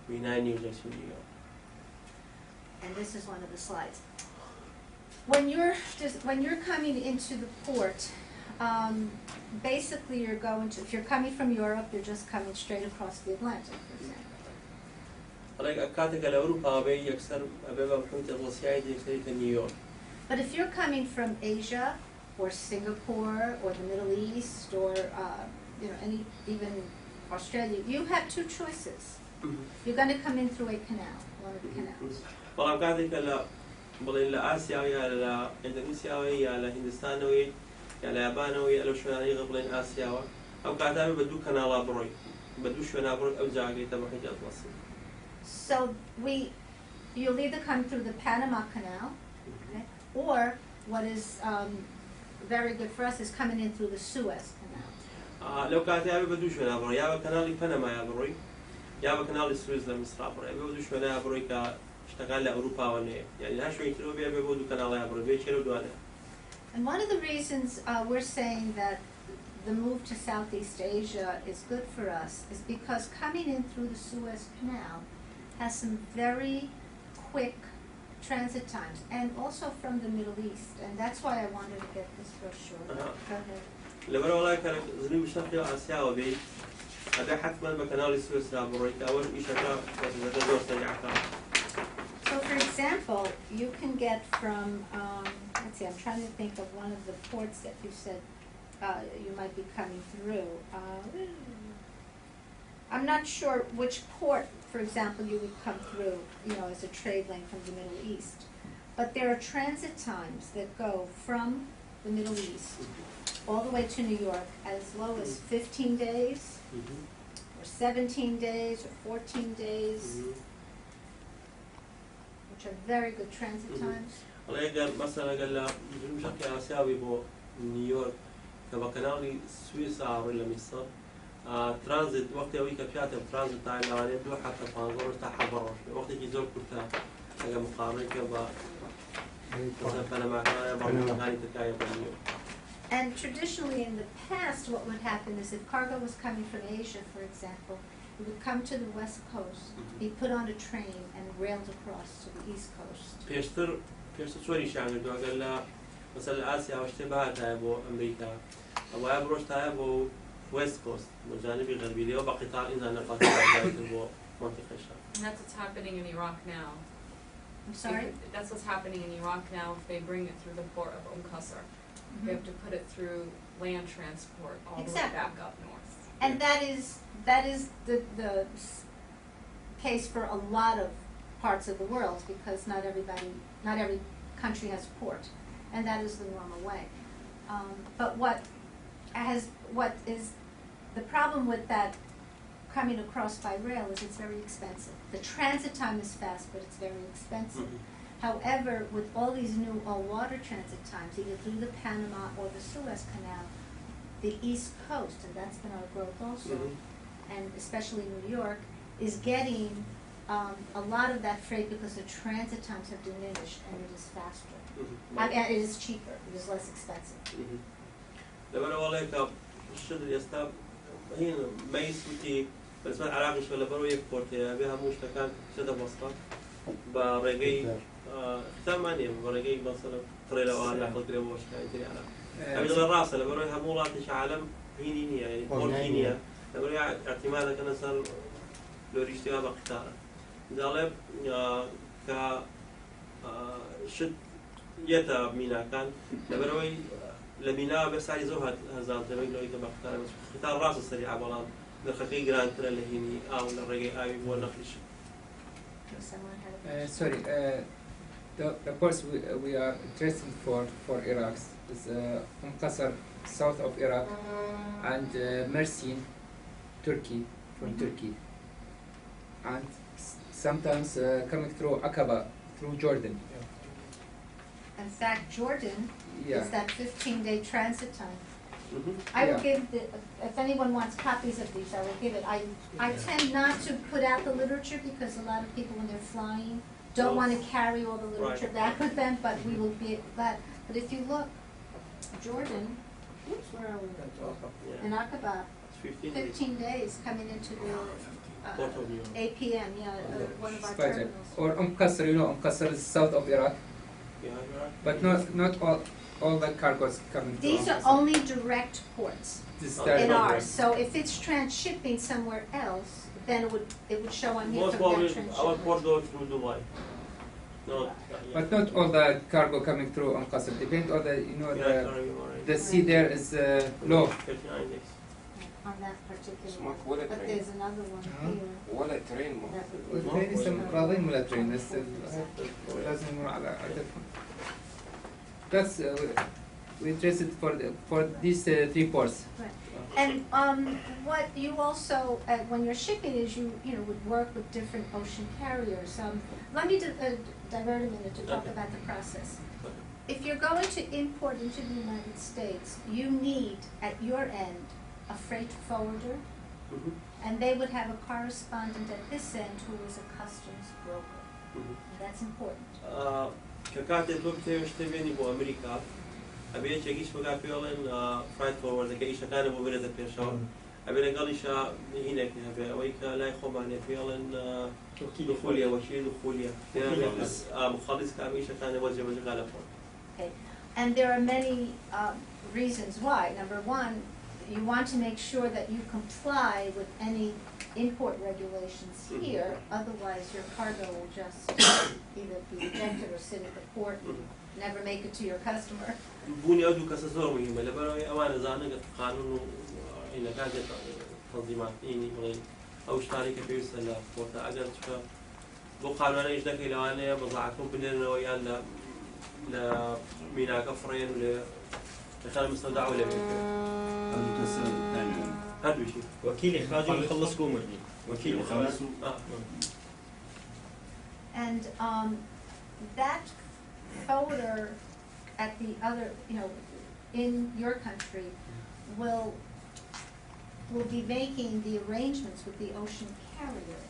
ميناء نيوجيرسي نيويورك. And this is one of the slides. When you're coming into the port, basically you're going to, if you're coming from Europe, you're just coming straight across the Atlantic, for example. عليك أكاتك الأوروبا بي أكثر أبغى بحوث الروسيا يجي نيويورك. But if you're coming from Asia or Singapore or the Middle East or even Australia, you have two choices. You're going to come in through a canal, one of the canals. والله أكاتك لا بقول لا آسيا ويا لا إندونيسيا ويا لا هندستان ويا لا يابان ويا لو شو يعني قبلين آسيا أو كاتب بدو كنالا بروي بدو شو أنا بروي أو جاكي تبع حاجات مصر. So you'll either come through the Panama Canal, okay, or what is very good for us is coming in through the Suez Canal. لو كاتب بدو شو أنا بروي يا بكنالي بنما يا بروي يا بكنالي السويس لمصر بروي بدو شو أنا بروي اشتغل لأوروبا ولا يعني هالشوي كيلو بيبودو كنالا يا بروي بيشيلو دوانا. And one of the reasons we're saying that the move to Southeast Asia is good for us is because coming in through the Suez Canal has some very quick transit times, and also from the Middle East, and that's why I wanted to get this brochure. Go ahead. لما والله كان زنيب الشرق آسيا وبي هذا حتما بكنال السويس لابوريك أول إشارة وتزداد سريعة. So, for example, you can get from, let's see, I'm trying to think of one of the ports that you said you might be coming through. I'm not sure which port, for example, you would come through, as a trade lane from the Middle East. But there are transit times that go from the Middle East all the way to New York as low as 15 days, or 17 days, or 14 days. Which are very good transit times. والله قال مثلا قال لا بشكل آسيوي بو نيويورك كبكنالي سويسرا ولا مصر ترانزيت وقت يوي كبياتة ترانزيت تايم يعني بدو حتى فانزور تاعها برا وقت يجي زور كرتا حاجة مقارنة كبا مثلا بنما كان برا مغاني تكاية بنيويورك. And traditionally in the past what would happen is if cargo was coming from Asia, for example, it would come to the west coast, be put on a train and railed across to the east coast. بيشتر شوي شان دو قال لا مثلا آسيا واشتباهاتها بو أمريكا أو أبروش تاعها بو west coast بجانب الغربي ليه وبقطار إذا نقلت على بو منطقة الشام. And that's what's happening in Iraq now. I'm sorry? That's what's happening in Iraq now. If they bring it through the port of Qasr, they have to put it through land transport all the way back up north. And that is the case for a lot of parts of the world because not every country has a port, and that is the normal way. But what is the problem with that coming across by rail is it's very expensive. The transit time is fast, but it's very expensive. However, with all these new all-water transit times, either through the Panama or the Suez Canal, the East Coast, and that's been our growth also, and especially New York, is getting a lot of that freight because the transit times have diminished and it is faster. And it is cheaper, it is less expensive. لما أنا والله كشد اليستاب هي ميس وتي بس ما علاقة شو ولا بروي بورتي بها موش تكان شد بسطة برجعي ثمانية برجعي مثلا تريلا وأنا أخذ كده موش كاي تري على أبي غير راسه لما بروي همولات إيش عالم هيني يعني بوركينيا لما بروي اعتمادا كنا صار لو ريشتها بقطار ذالب ك شد يتا مينا كان لما بروي لمينا بس على زوجها هزال تبين لو يكبر قطار بس قطار راس السريع عبارة نخلي جراند ترى اللي هني أو نرجع أي هو نخليش. Sorry, the course we are interested for Iraq is Qasr, south of Iraq, and Mersin, Turkey, from Turkey, and sometimes coming through Aqaba, through Jordan. In fact, Jordan is that 15-day transit time. I will Yeah. give if anyone wants copies of these, I will give it. I tend not to put out the literature because a lot of people when they're flying don't want to carry all the literature back with them, but we will be glad. But if you look, Jordan, oops, where are we? In Aqaba, 15 days coming into the APM, one of our terminals. Or Qasr, you know, Qasr is south of Iraq, but not all the cargoes coming to These are only direct ports in ours. So if it's transshipping somewhere else, then it would show on here Most from that probably our transshipment. port goes through Dubai. No, But not all the cargo coming through Qasr. Depends on the, you know, the sea there is low. 39 days. On that particular اسمه one. ولا But ترين there's another one here. ولا ترين That would be والترين اسمه راضين ولا ترين بس لازم نمر على عددهم. That's we address it for these 3 ports. Right. And what you also, when you're shipping, is you would work with different ocean carriers. Let me divert a minute to talk about the process. If you're going to import into the United States, you need at your end a freight forwarder, and they would have a correspondent at this end who is a customs broker. And that's important. ككاتي توقتي وشتبيني بو أمريكا أبي أجيش بقى فيولن فرايت فورورد كإيش كان أبو بلد بيرشوا أبي نقاليش هنا أبي أويكا لا يخوم عن فيولن دخولية وشيء دخولية مخلص كأميش كان وجه غالبا. Okay, and there are many reasons why. Number one, you want to make sure that you comply with any import regulations here, otherwise your cargo will just either be rejected or sit at the port and never make it to your customer. بوني أودو كسر مهمة لبرا أوان زانة قانون إن كانت تنظيمات إني مغين أو شتاري كبير سلا فورتا أجر تشكا بو قانون إيش ذاك لو أنا بضعكم بيننا ويان لا مينا كفرين ولا خلال مستودع ولا هذا شيء وكيل إخراجي يخلص قومرني وكيل إخراجي. And that forwarder at the other, in your country will be making the arrangements with the ocean carrier,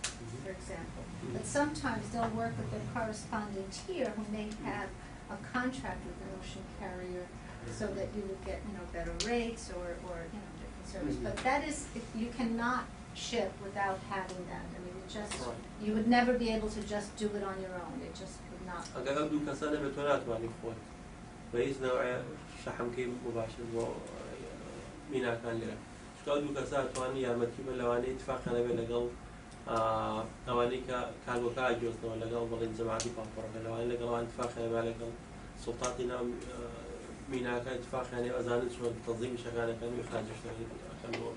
for example. But sometimes they'll work with their correspondent here who may have a contract with an ocean carrier so that you would get, better rates or different service. But that is, you cannot ship without having that. I mean, you would never be able to just do it on your own. It just would not. أنا أبدو كسنة بتولات مالي فوت. بيز نوع شحم كيم مباشر مينا كان لنا. شكادو كسات واني يا متكيب لواني اتفاق أنا بلقل أواني كانوا كاجوز ولا قل بغين جماعتي بافورة لواني لقل وان اتفاق أنا بلقل سلطاتنا مينا كان اتفاق يعني أزانت شو التنظيم شغالة كانوا يخرجوا كانوا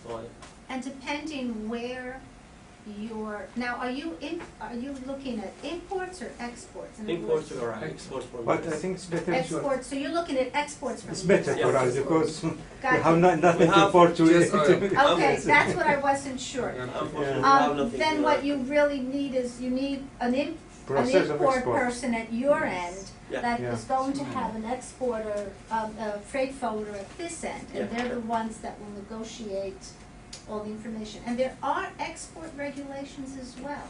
طوالي. And depending where now, are you looking at imports or exports? Imports or exports. But I think it's better. Exports. So you're looking at exports from. It's better for us because we Gotcha. have nothing to import to it. Okay, that's what I wasn't sure. Then what you really need is you need an import person at your end that is going to have an exporter, a freight forwarder at this end, and they're the ones that will negotiate all the information. And there are export regulations as well,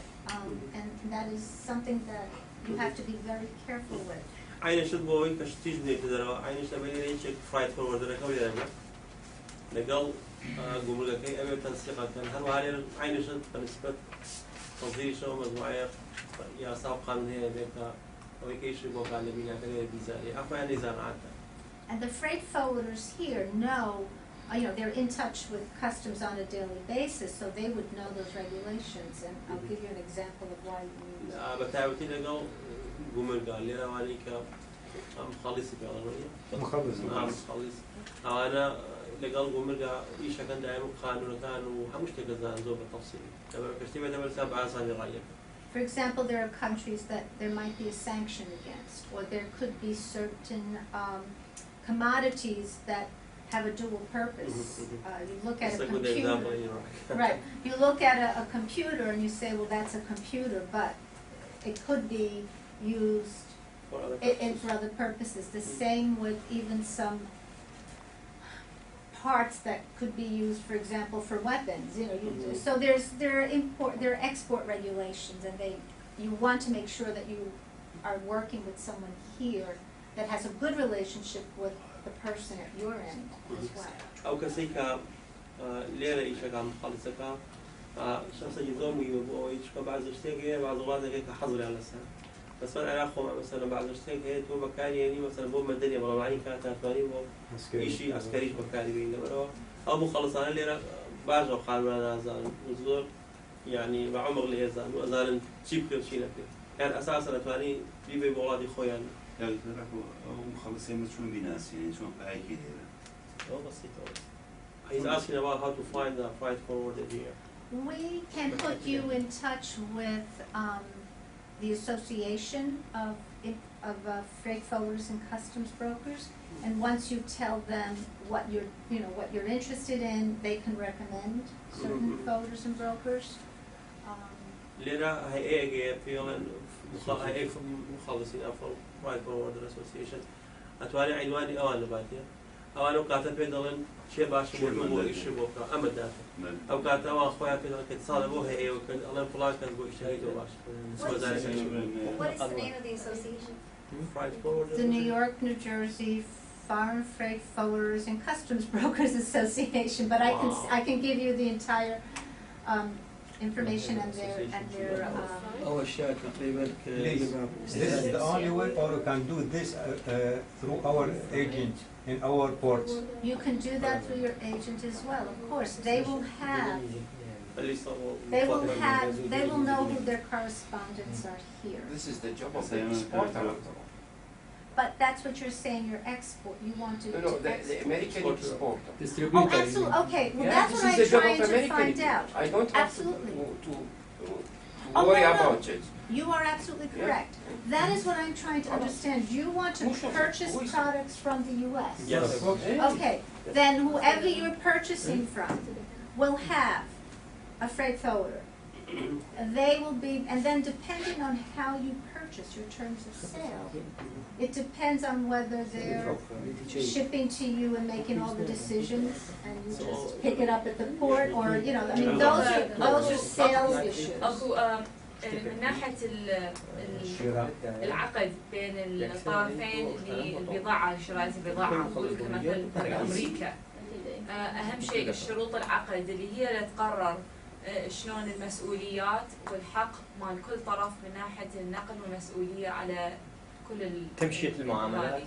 and that is something that you have to be very careful with. عين شد بوي كشتيج نيتدرا عين شبيه يشك فرايت فورورد ركوي لنا لقال جملة كي أبي تنسيق كان هل وهذا عين شد بالنسبة تنظير شو مجموعة يا ساق قانون هي بيتا أو كيش بوقع لبينا كذا بيزاري أفا يعني زانعته. And the freight forwarders here know, they're in touch with customs on a daily basis, so they would know those regulations. And I'll give you an example of why you need. بتعبتي لقال جمل قال لي رواني مخلص بيعلنوني. مخلص. أنا لقال جمل قال إيش كان دائما قانون كانوا همش تجزان زوج بالتفصيل. تبع كشتي بدأ سبعة سنين رايح. For example, there are countries that there might be a sanction against, or there could be certain commodities that have a dual purpose. You look at a computer, right? You look at a computer and you say, well, that's a computer, but it could be used for other purposes. The same with even some parts that could be used, for example, for weapons. You know, so there are export regulations, and you want to make sure that you are working with someone here that has a good relationship with the person at your end as well. أو كسيكا ليلة إيشك عم خالصك شخص يزوم يبغى يشكى بعض الشيء بعض الوقت هيك حظر على السنة بس أنا علاقة مثلا بعض الشيء هي تو بكاري يعني مثلا بوم مدني والله معي كانت أتواني بو شيء عسكري بكاري بينه مرة أو مخلص أنا ليلة بعرف خالنا نازل وزور يعني بعمر لي زان وزان شيب كل شيء نفسه يعني أساسا أتواني بيبي بولادي خويا لا أو مخلصين شلون بيناس يعني شلون بعي كده أو بسيط He's asking about how to find the freight forwarder here. We can put you in touch with the Association of Freight Forwarders and Customs Brokers, and once you tell them what you're interested in, they can recommend certain forwarders and brokers. لنا هي فعلا هي مخلصين أفضل freight forwarder association. أتواني عنواني أوان نباتيه. أوانو كاتب بيدلن شيء باش مو إيش بوكا أمد دافع. أو كاتب أوان خويا بيدلن كتصال بوه هي وكان الله فلاش كان بو إيش هيدو باش. What is the name of the association? Freight forwarders. The New York, New Jersey Foreign Freight Forwarders and Customs Brokers Association, but I can give you the entire information and their أول شيء تقريبا This is the only way, or you can do this through our agent in our ports. You can do that through your agent as well, of course. They will know who their correspondents are here. This is the job of the exporter. But that's what you're saying, you're export, you want to No, the American exporter. Oh, absolutely, okay, well that's what I'm trying to find out. I don't have Absolutely. to worry no. about it. You are absolutely correct. That is what I'm trying to understand. You want to purchase products from the U.S.? Yes. Okay, then whoever you're purchasing from will have a freight forwarder. They will be, and then depending on how you purchase, your terms of sale, it depends on whether they're shipping to you and making all the decisions, and you just pick it up at the port, or I mean, those are sales issues. من ناحية العقد بين الطرفين للبضاعة شراء البضاعة أقول كمثل أمريكا أهم شيء الشروط العقد اللي هي اللي تقرر شلون المسؤوليات والحق مال كل طرف من ناحية النقل والمسؤولية على كل تمشية المعاملات.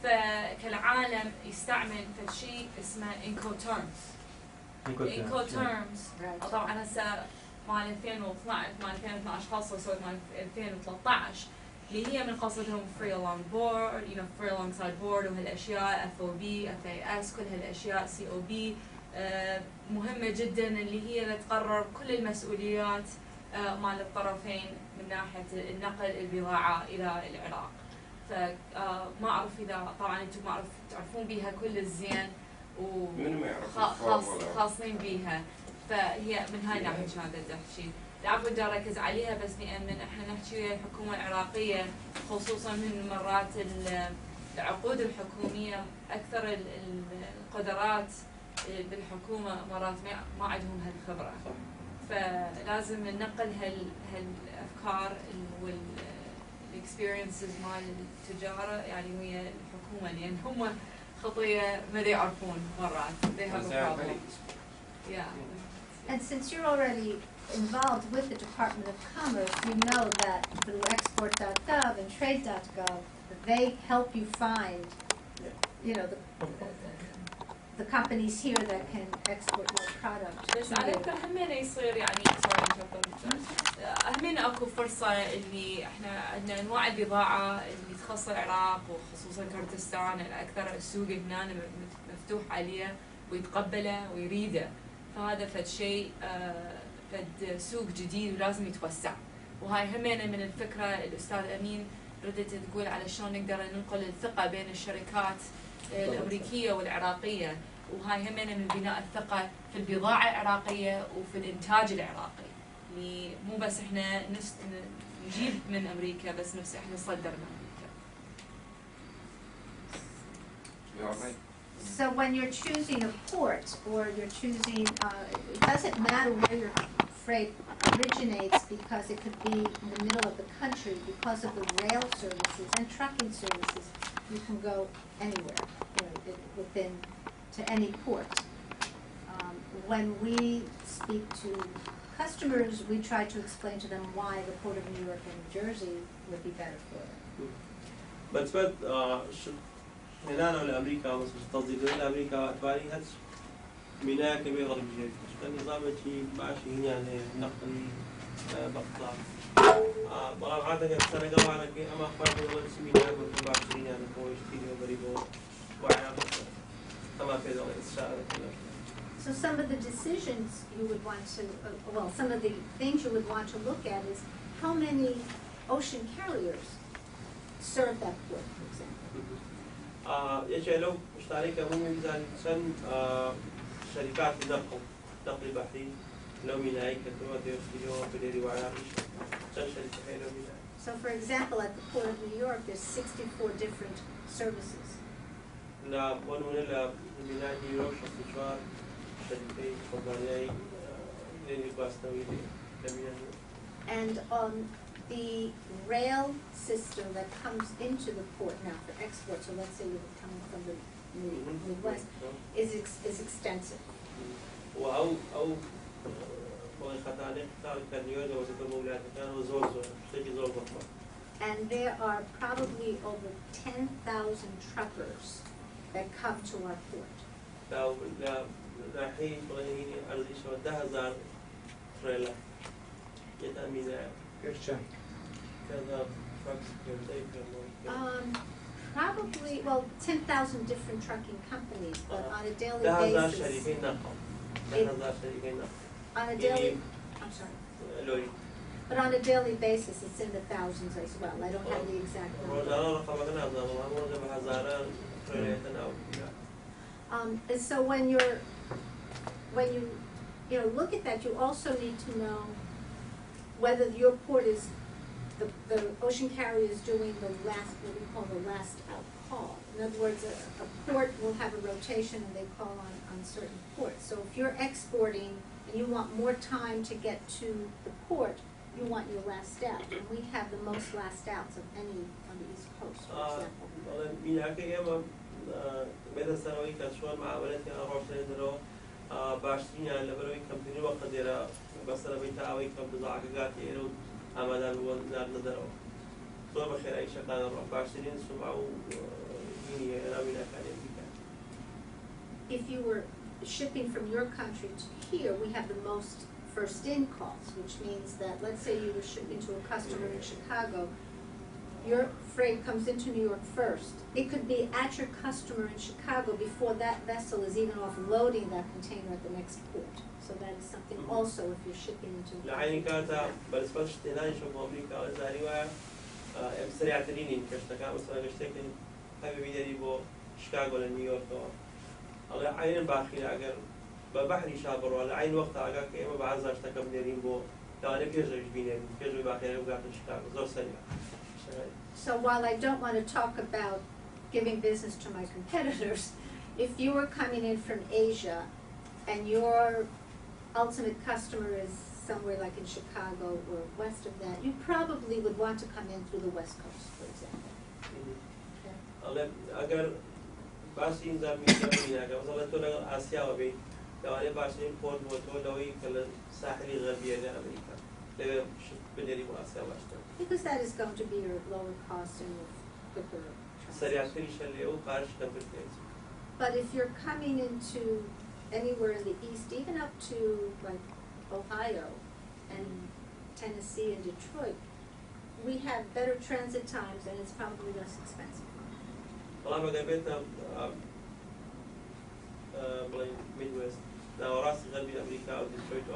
فكالعالم يستعمل شيء اسمه Incoterms. طبعا هسه مال 2012 مال 2012 خاصة سوت مال 2013 اللي هي من قصدهم free along board, free alongside board وهالأشياء FOB, FAS كل هالأشياء COB مهمة جدا اللي هي اللي تقرر كل المسؤوليات مال الطرفين من ناحية النقل البضاعة إلى العراق. فما أعرف إذا طبعا أنتم ما أعرف تعرفون بها كل الزين وخاصين بها. فهي من هاي الناحية كانت تحكي. العفو بدي أركز عليها بس لأن إحنا نحكي ويا الحكومة العراقية خصوصا من مرات العقود الحكومية أكثر القدرات بالحكومة مرات ما عندهم هالخبرة. فلازم ننقل هالأفكار والإكسبيرينسز مال التجارة يعني ويا الحكومة لأن هم خطية ما يعرفون مرات. They have a problem. Yeah. And since you're already involved with the Department of Commerce, you know that through export.gov and trade.gov, they help you find, the companies here that can export your product. بس على فكرة همين يصير يعني همين اكو فرصة اللي احنا عندنا انواع البضاعة اللي تخص العراق وخصوصا كردستان الاكثر السوق هنا مفتوح عليه ويتقبله ويريده. فهذا فد شيء فد سوق جديد ولازم يتوسع. وهاي همين من الفكرة الأستاذ أمين ردت تقول على شلون نقدر ننقل الثقة بين الشركات الأمريكية والعراقية. وهاي همين من بناء الثقة في البضاعة العراقية وفي الإنتاج العراقي. اللي مو بس إحنا نجيب من أمريكا بس إحنا نصدر من أمريكا. So when you're choosing a port, or you're choosing, it doesn't matter where your freight originates, because it could be in the middle of the country. Because of the rail services and trucking services, you can go anywhere, within, to any port. When we speak to customers, we try to explain to them why the Port of New York and New Jersey would be better for them. بس بعد هنا لأمريكا مثل تصدير لأمريكا أتباري هتش ميناء كبير غرب جديد كان نظامه شيء ماشي هنا يعني نقلي بقطع برا عادة كان سنة قبل أنا كي أما أخبار من ولا سميناء من بعشرين يعني كويس تيجي وبريبو وعيا أما في ذلك الساعة كذا. So some of the decisions you would want to, well, some of the things you would want to look at is how many ocean carriers serve that port, for example. يجي لو مشتركة مو ميزان سن شركات نقل بحري لو ميناء كتوما تيوستيو بديري وعارش سن شركة هاي لو ميناء. So for example, at the Port of New York, there's 64 different services. لا ونون لا ميناء نيويورك شخصيات شركة فضائية لين باستوي لميناء. And the rail system that comes into the port now for export, so let's say you're coming from the Midwest, is extensive. أو And there are probably over 10,000 truckers that come to our port. Probably, well, 10,000 different trucking companies, but on a daily basis. On a daily, I'm sorry. But on a daily basis, it's in the thousands as well. I don't have the exact number. And so when you look at that, you also need to know whether your port is, the ocean carrier is doing the last, what we call the last out call. In other words, a port will have a rotation and they call on certain ports. So if you're exporting and you want more time to get to the port, you want your last out. And we have the most last outs of any on the East Coast, for example. مثل سنوي كشوان معاملاتي أنا روح سيدرو باشترين يعني لبروي كمبيني وقت ديرا بس أنا بيتعاوي كم بضاعة قاتي إلو عملان ونار ندرو صور بخير أي شيء قادر روح باشترين سمعوا يني أنا من أكاديميكا. If you were shipping from your country to here, we have the most first-in calls, which means that, let's say you were shipping to a customer in Chicago, your freight comes into New York first. It could be at your customer in Chicago before that vessel is even offloading that container at the next port. So that is something also if you're shipping into the لعيني كانت بالنسبة لشتيناي شوف أمريكا وزاريوا بسرعة تريني كشتكا مثلا كشتكي هاي بيدري بو شيكاغو لنيويورك الله عين باخي أجر ببحري شابر ولا عين وقت أجر كيما بعزة اشتكى بدرين بو تاني بيجي بيني بيجي باخي وقعت شيكاغو زور سريع. So while I don't want to talk about giving business to my competitors, if you were coming in from Asia and your ultimate customer is somewhere like in Chicago or west of that, you probably would want to come in through the West Coast, for example. أجر باشين زميلي أجر مثلا تقول آسيا وبي لو أنا باشين بورت وتقول لو يكل ساحلي غربية لأمريكا لو شو بدري بآسيا باشتر. Because that is going to be your lower cost and your quicker transit. But if you're coming into anywhere in the east, even up to like Ohio and Tennessee and Detroit, we have better transit times and it's probably less expensive. والله ما قبلتنا ميدويست لو راس غربي أمريكا أو ديترويت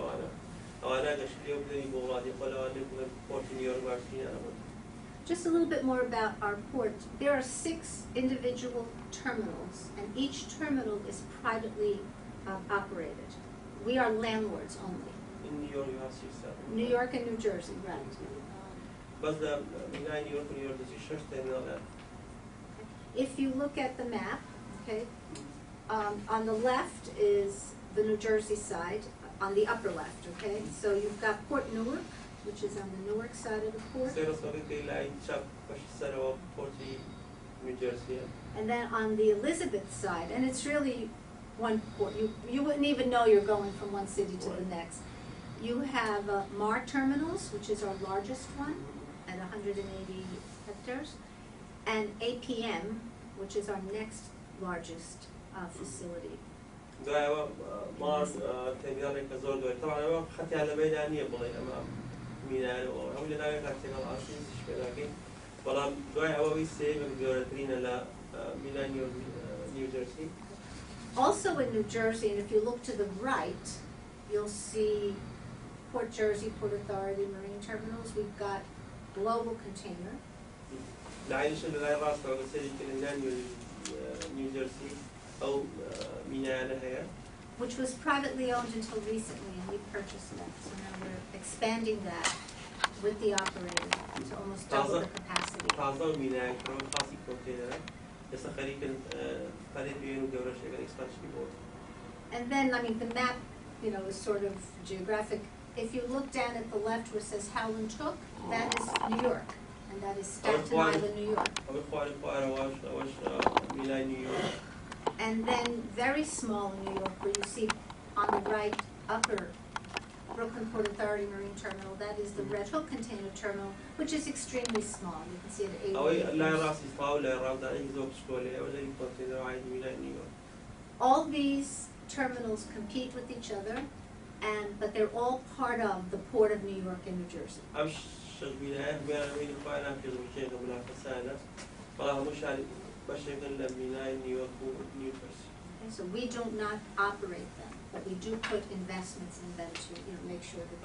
أو أنا قشلي وبدني بولادي قالوا أنا بورت نيويورك وعشرين أنا. Just a little bit more about our port. There are 6 individual terminals, and each terminal is privately operated. We are landlords only. In New York, you have 6. New York and New Jersey, right. But the New York, If you look at the map, okay, On the left is the New Jersey side, on the upper left, okay? So you've got Port Newark, which is on the Newark side of the port. New Jersey. And then on the Elizabeth side, and it's really one port, you wouldn't even know you're going from one city to the next. You have MAR Terminals, which is our largest one, at 180 hectares, and APM, which is our next largest facility. مار تبيانك كزور دوي طبعا أنا خدت على ميدانية بلاي أمام ميناء أو اللي ناقل خدت على العاصمة شبابكين بلام دوي أوي سيب بجورتين على ميناء نيو جيرسي. Also in New Jersey, and if you look to the right, you'll see Port Jersey, Port Authority, Marine Terminals. We've got Global Container. العيش اللي لا يراس لو سيد كنا نيو جيرسي أو ميناء هي. Which was privately owned until recently, and we purchased that. So now we're expanding that with the operator to almost double the capacity. تازة ميناء كرو خاصي كونتينر. بس خليك فريق بينو جورش يقدر expansion board. And then, I mean, the map, you know, is sort of geographic. If you look down at the left where it says Howland Hook, that is New York, and that is Staten Island, New York. And then very small in New York, where you see on the right upper Brooklyn Port Authority Marine Terminal, that is the Red Hook Container Terminal, which is extremely small. You can see it at 8 All these terminals compete with each other, but they're all part of the Port of New York and New Jersey. Okay, so we do not operate them, but we do put investments in them to, you know, make sure that.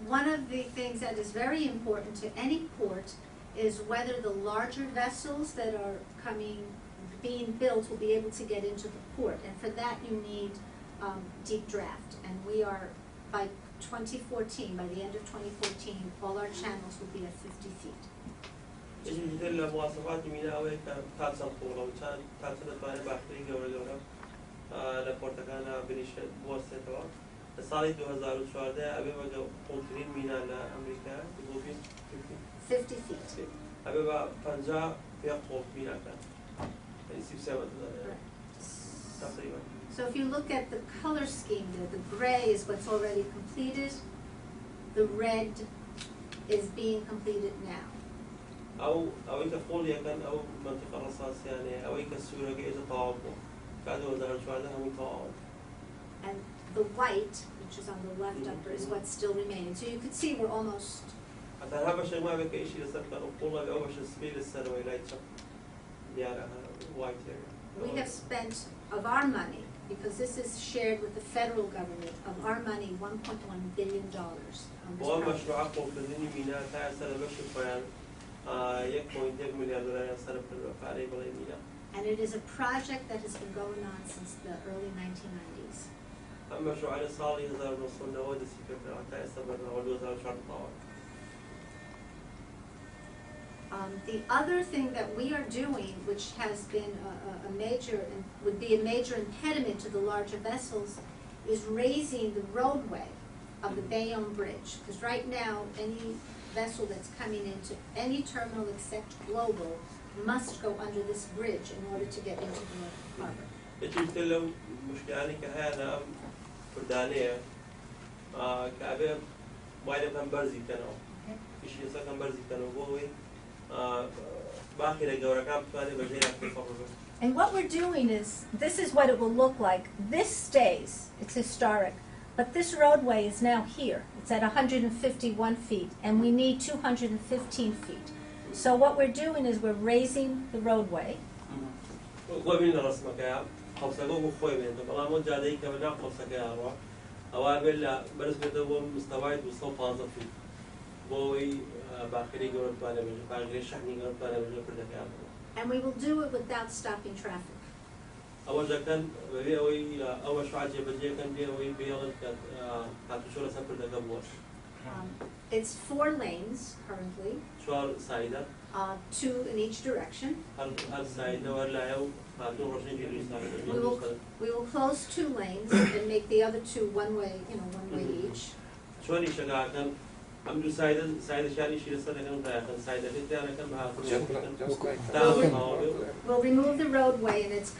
One of the things that is very important to any port is whether the larger vessels that are being built will be able to get into the port, and for that you need deep draft, and we are by 2014, by the end of 2014, all our channels will be at 50 feet. سال 2014 أبي بقى قلتين مينا لأمريكا يقولين 50 feet. أبي بقى فنجا في قلت مينا كان يصير سبعة تقريبا. So if you look at the color scheme there, the gray is what's already completed, the red is being completed now. أو يكفول يكن أو منطقة رصاص يعني أو يكسروا كإذا طاقوا كانوا وزارة شوارع هم يطاقوا. And the white, which is on the left upper, is what's still remaining. So you can see we're almost. We have spent of our money, because this is shared with the federal government, of our money $1.1 billion on this project. And it is a project that has been going on since the early 1990s. The other thing that we are doing, which has been a major, and would be a major impediment to the larger vessels, is raising the roadway of the Bayonne Bridge. Because right now, any vessel that's coming into any terminal except Global must go under this bridge in order to get into the harbor. And what we're doing is, this is what it will look like. This stays, it's historic, but this roadway is now here. It's at 151 feet, and we need 215 feet. So what we're doing is we're raising the roadway. And we will do it without stopping traffic. It's 4 lanes currently, شوار سايدة 2 in each direction. هل سايدة ولا يو هاتون رشين جيلو We will, we will close 2 lanes and make the other 2 one way, one way each. شوني شجاع كان عملوا سايدة شاني شيل السنة كانوا كان سايدة كده أنا كان We'll remove the roadway and it's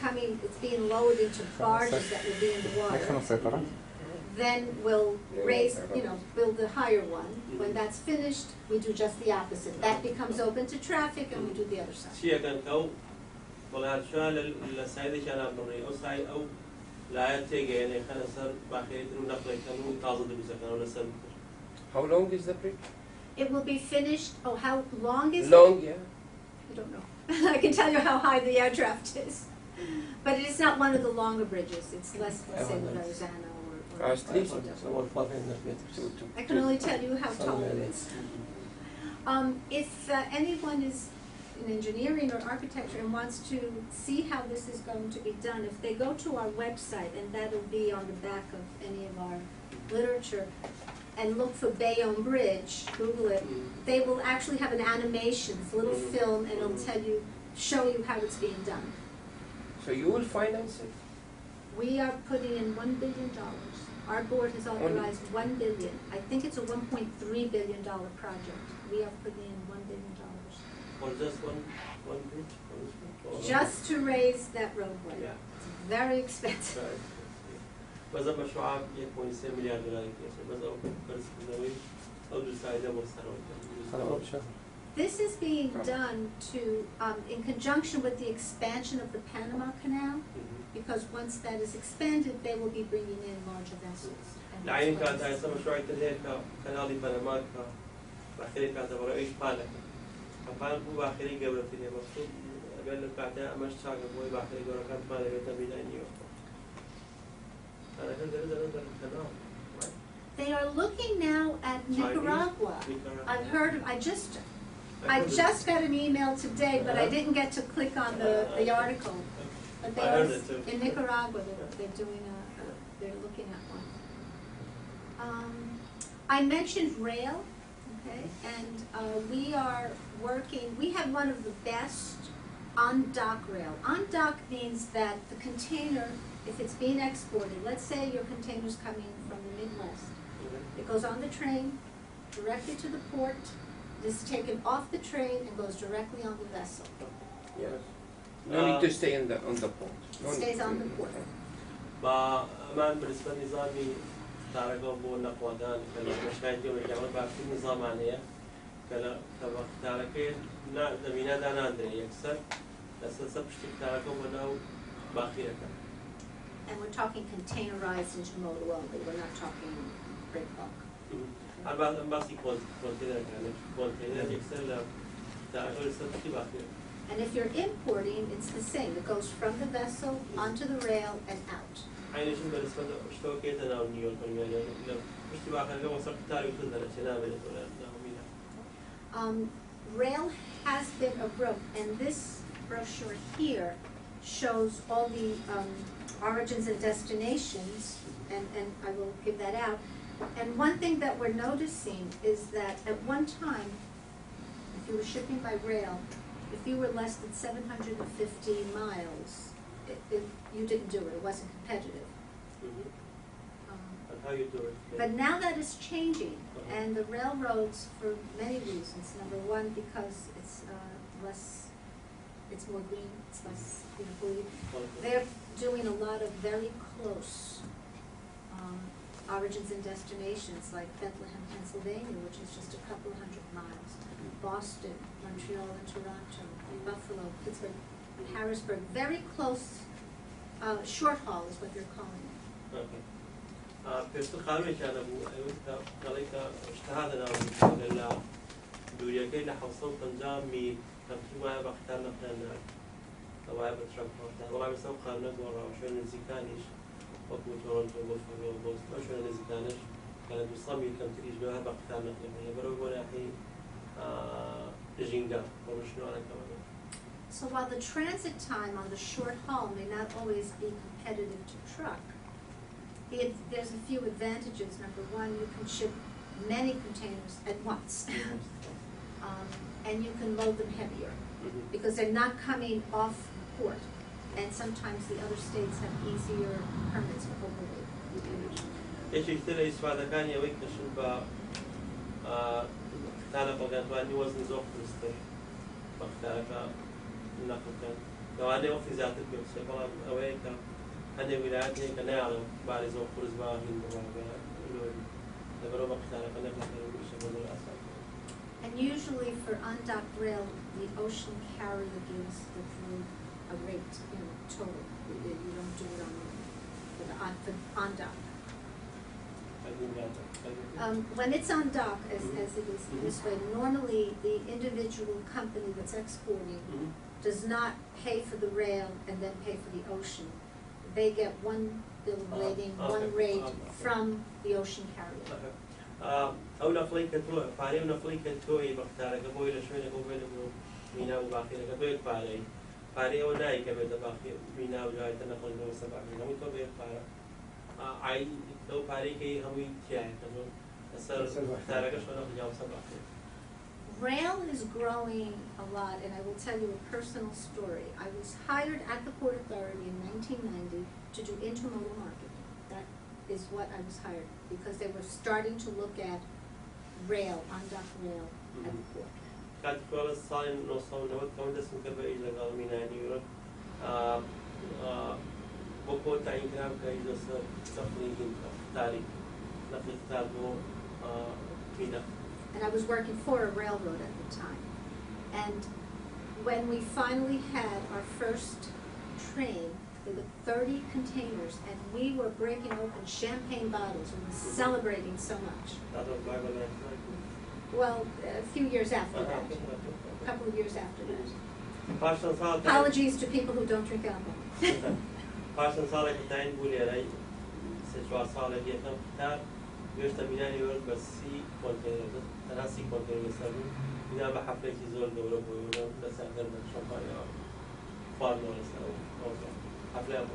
being lowered into barges that will be in the water. Then we'll raise, build the higher one. When that's finished, we do just the opposite. That becomes open to traffic and we do the other side. شيء كان كو والله شال السايدة شال بري أو سايد أو لا تيجي يعني خلنا صار باخير إنه نقل كانوا تازة دبوسة كانوا نسل. How long is the bridge? It will be finished. Oh, how long is it? Long, yeah. I don't know. I can tell you how high the air draft is. But it is not one of the longer bridges. It's less than, say, the Rosanna or I can only tell you how tall it is. If anyone is in engineering or architecture and wants to see how this is going to be done, if they go to our website, and that'll be on the back of any of our literature, and look for Bayonne Bridge, Google it, they will actually have an animation, it's a little film, and it'll show you how it's being done. So you will finance it? We are putting in $1 billion. Our board has authorized $1 billion. I think it's a $1.3 billion project. We are putting in $1 billion. For just one bridge? Just to raise that roadway. Yeah. It's very expensive. بس مشروع $1.6 مليار بس أو بس كذاوي أو جسائد مستروي. This is being done in conjunction with the expansion of the Panama Canal, because once that is expanded, they will be bringing in larger vessels. العين كانت هاي مشروع تنهي كنالي بنما بآخرين كانت برا إيش بالك فبالك هو بآخرين قبل تنهي مقصود قبل كانت أمش شاق بوي بآخرين قبل كانت بالك يتبين نيويورك. They are looking now at Nicaragua. I've heard. I just got an email today, but I didn't get to click on the article. But they are in Nicaragua. They're doing they're looking at one. I mentioned rail, okay, and we are working. We have one of the best on-dock rail. On-dock means that the container, if it's being exported, let's say your container's coming from the Midwest, it goes on the train, directly to the port, it is taken off the train and goes directly on the vessel. Yes. No need to stay on the port. It stays on the port. ما بالنسبة لنظامي تعرفوا بو نقودان كلا مشكلتي ورجعوا بعد في نظام عليه كلا تعرفين نا دمينا دانا أدري يكسر بس سبشتك تعرفوا بناو باقي أكمل. And we're talking containerized intermodal only. We're not talking break bulk. I'm basically container external. And if you're importing, it's the same. It goes from the vessel onto the rail and out. Rail has been a growth, and this brochure here shows all the origins and destinations, and I will give that out. And one thing that we're noticing is that at one time, if you were shipping by rail, if you were less than 750 miles, you didn't do it. It wasn't competitive. And how you do it? But now that is changing, and the railroads, for many reasons. Number one, because it's it's more green, it's less polluted. They're doing a lot of very close origins and destinations, like Bethlehem, Pennsylvania, which is just a couple hundred miles, Boston, Montreal, and Toronto, Buffalo, Pittsburgh, Harrisburg, very close, short haul is what they're calling it. Okay. پێشتر خانووی کارە بوو دەڵێکە شتهادەنا لە دووریەکەی لە 750 میل کەمکی وایە بە قەتار نەقلێنە وایە بە ترانسپۆرتە وەڵام ئێستا ئەو خانوونە گۆڕاوە شوێن نزیکانیش وەکو تۆرۆنتۆ بۆفالۆ بۆستن ئەو شوێنە نزیکانش کە لە 200 میل کەمتریش بێ بە قەتار نەقلێنە بەرەو بۆ ناحیەی ژینگە بۆ ڕۆژنەوەەکەوە. So while the transit time on the short haul may not always be competitive to truck, there's a few advantages. Number one, you can ship many containers at once. And you can load them heavier because they're not coming off port. And sometimes the other states have easier permits for overweight containers. ايش يشتري استفادة كان يويك تشرب تعرف وقت واني وزن زوق مستر بختارك النقل كان لو أنا وقت زيادة بس طبعا أويك أنا ولايات هيك نعرف بعد زوق فرز باهين لبرو بختارك أنا بختارك بشكل الأساسي. And usually for undocked rail, the ocean carrier gives the crew a rate, total. You don't do it for on dock. When it's on dock, as it is this way, normally the individual company that's exporting does not pay for the rail and then pay for the ocean. They get one bill of lading, one rate from the ocean carrier. أو نقلي كتوه فاري ونقلي كتوه بختارك أبوي لشوي أبوي لبنو مينا وباقي لك أبوي فاري فاري أو ناي كبد باقي مينا وجاي تنقل من سبع مينا وتوه فارا عاي لو فاري كي همي تياه كذو أصير بختارك شو نقل جاو سبع. Rail is growing a lot, and I will tell you a personal story. I was hired at the Port Authority in 1990 to do intermodal marketing. That is what I was hired because they were starting to look at rail, on-dock rail at the port. كانت كل الصاين نوصل نوت كم دس مكبر إلى قال مينا نيويورك بقول تعين كلام كإذا سفرين تاريخ نقل تابو مينا. And I was working for a railroad at the time. And when we finally had our first train, there were 30 containers, and we were breaking open champagne bottles. We were celebrating so much. Well, a few years after that. A couple of years after that. Apologies to people who don't drink alcohol. Parson صالح تعين بولي علي سجوا صالح يفهم كتاب يشتمل نيويورك بس سي كونتينر أنا سي كونتينر سامي إذا بحفلة يزور دولة بيونا بس أقدر شمبانيا فارنو أو حفلة.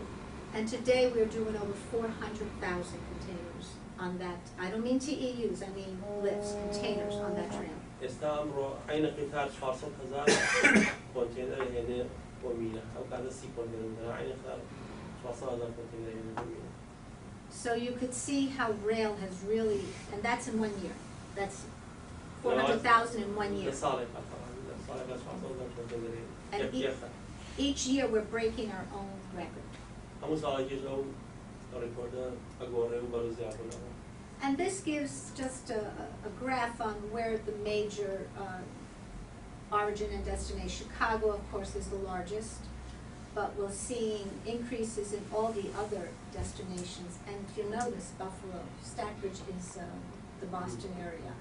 And today we're doing over 400,000 containers on that. I don't mean TEUs, I mean lifts, containers on that train. استأمر عين قطار 400,000 كونتينر هنا ومينا أو كذا سي كونتينر عين قطار 400,000 كونتينر هنا ومينا. So you could see how rail has really, and that's in 1 year. That's 400,000 in 1 year. And each year we're breaking our own record. And this gives just a graph on where the major origin and destination. Chicago, of course, is the largest, but we're seeing increases in all the other destinations. And if you notice, Buffalo, Stackbridge is the Boston area,